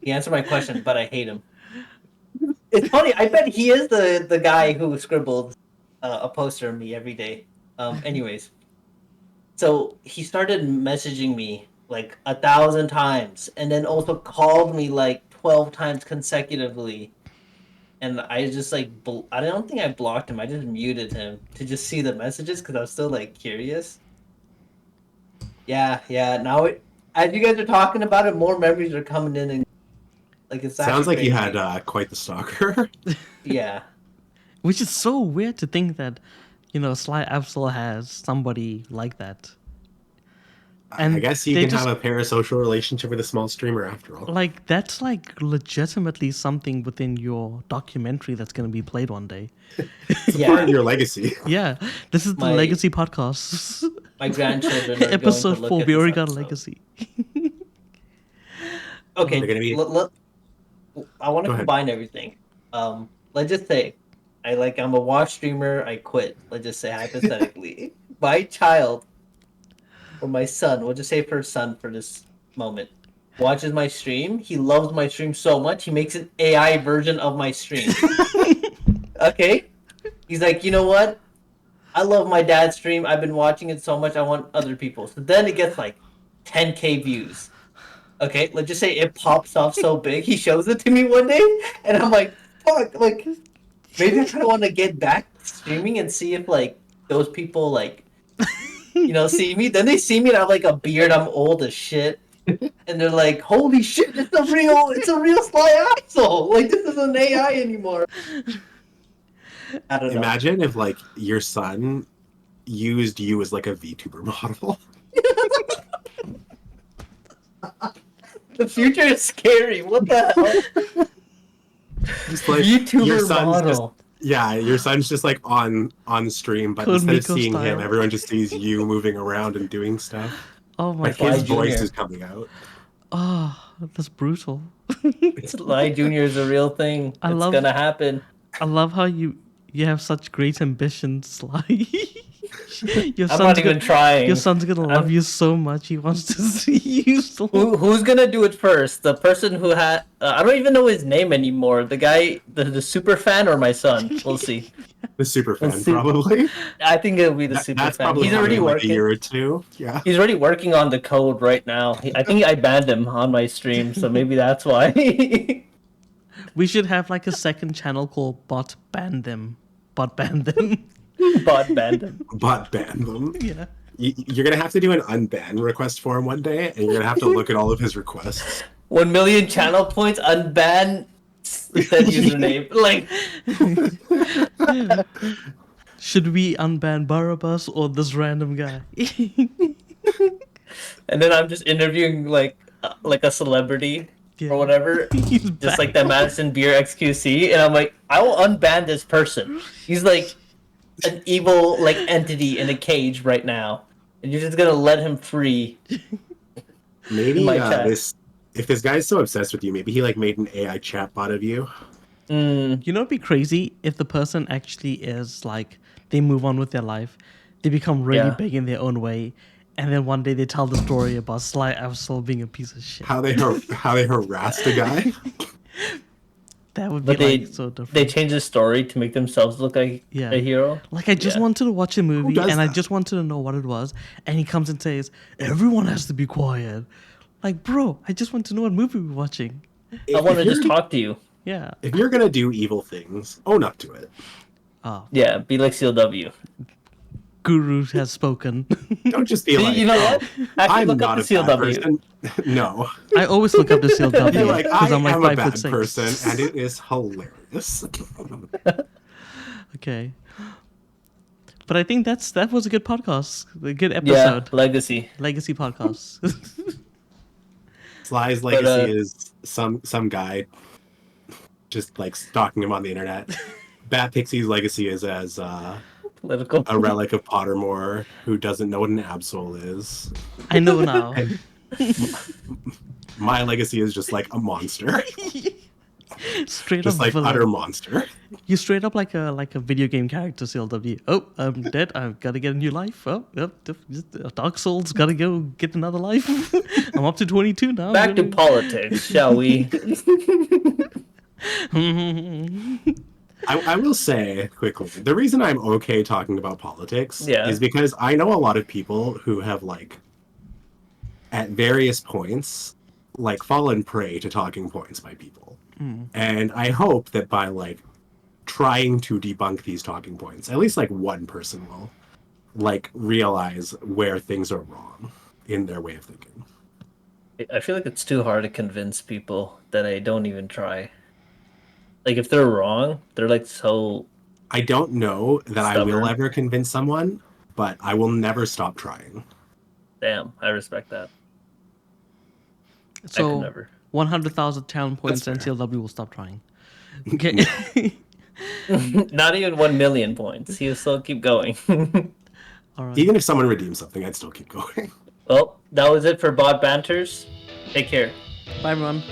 He answered my question, but I hate him. It's funny. I bet he is the guy who scribbled a poster of me every day. Anyways, so he started messaging me like 1,000 times, and then also called me like 12 times consecutively. And I just like I don't think I blocked him. I just muted him to just see the messages because I was still like curious. Yeah. Now as you guys are talking about it, more memories are coming in, and like it's Sounds like actually you crazy. had quite the stalker. Yeah. Which is so weird to think that, Sly Absol has somebody like that. And I guess you they can just have a parasocial relationship with a small streamer after all. like that's like legitimately something within your documentary that's going to be played one day. It's a part of your legacy. Yeah, this is the My- Legacy podcast. My grandchildren are going to Episode look 4, at we this already got a episode. legacy. Okay, They're gonna be- I want to Go ahead. combine everything. Let's just say, I'm a watch streamer. I quit. Let's just say hypothetically, my child or my son. We'll just say for son for this moment. Watches my stream. He loves my stream so much. He makes an AI version of my stream. Okay, he's like, you know what? I love my dad's stream. I've been watching it so much. I want other people. So then it gets like 10K views. Okay, let's just say it pops off so big. He shows it to me one day, and I'm like, fuck, like, maybe I kind of want to get back streaming and see if, like, those people, like, see me. Then they see me and I have, like, a beard. I'm old as shit. And they're like, holy shit, it's a real Sly Axel. Like, this isn't AI anymore. I don't know. Imagine if like your son used you as like a VTuber model. The future is scary. What the hell? Just like YouTuber your son's model. your son's just like on stream, but Code instead of Miko seeing him, style. everyone just sees you moving around and doing stuff. Oh my Like god. his Sly voice Jr. is coming out. Oh, that's brutal. Sly Jr. is a real thing. I It's love- gonna happen. I love how you have such great ambitions, Sly. your I'm not even gonna, trying. Your son's gonna love I'm- you so much. He wants to see you so. Who's gonna do it first? The person who had I don't even know his name anymore. The guy, the super fan, or my son? We'll see. The super fan, Let's see. probably. I think it'll be the super That's fan. probably He's already coming in, like, working. a year or two. Yeah. He's already working on the code right now. I think I banned him on my stream, so maybe that's why. We should have like a second channel called Bot Ban Them. Bot Ban Them. Bot banned him. But ban them. Yeah. You're gonna have to do an unban request for him one day, and you're gonna have to look at all of his requests. 1 million channel points, unban said username. Like, Should we unban Barabbas or this random guy? and then I'm just interviewing like a celebrity Yeah. or whatever. He's Just back. like that Madison Beer XQC, and I'm like, I will unban this person. He's like an evil like entity in a cage right now, and you're just gonna let him free. Maybe My chat. if this guy's so obsessed with you, maybe he like made an AI chatbot of you. You know, it'd be crazy if the person actually is like they move on with their life, they become really Yeah. big in their own way, And then one day they tell the story about Sly Absol being a piece of shit. How they harassed a guy. That would be But they like so different. they changed the story to make themselves look like Yeah. a hero. Like I just Yeah. wanted to watch a movie does and I that? just wanted to know what it was, and he comes and says, "Everyone has to be quiet." Like, bro, I just want to know what movie we're watching. I want to If just you're- talk to you. Yeah. If you're gonna do evil things, own up to it. Oh, Yeah, be like CLW. Guru has spoken. Don't just be like, You know what? "Oh, Actually, I'm look not up a the bad CLW. person." No. I always look up to CLW You're like, because I I'm like am a 5'6". bad person, and it is hilarious. Okay. But I think that was a good podcast, a good Yeah, episode, legacy. legacy podcast. Sly's legacy is some guy just like stalking him on the internet. BATpixi's legacy is as Political. a relic of Pottermore who doesn't know what an absol is. I know now. My legacy is just like a monster, Straight just up like villain. utter monster. You straight up like a video game character, CLW. Oh, I'm dead. I've got to get a new life. Oh, yep. Dark Souls. Got to go get another life. I'm up to 22 now. Back to politics, shall we? I will say quickly, the reason I'm okay talking about politics Yeah. is because I know a lot of people who have like at various points like fallen prey to talking points by people. And I hope that by like trying to debunk these talking points, at least like one person will like realize where things are wrong in their way of thinking. I feel like it's too hard to convince people that I don't even try. Like, if they're wrong, they're like so. I don't know that I will Stubborn. ever convince someone, but I will never stop trying. Damn, I respect that. I could So never. 100,000 talent points, and That's fair. CLW will stop trying. Okay. Not even 1 million points. He'll still keep going. All right. Even if someone redeems something, I'd still keep going. Well, that was it for BotBantes. Take care. Bye, everyone.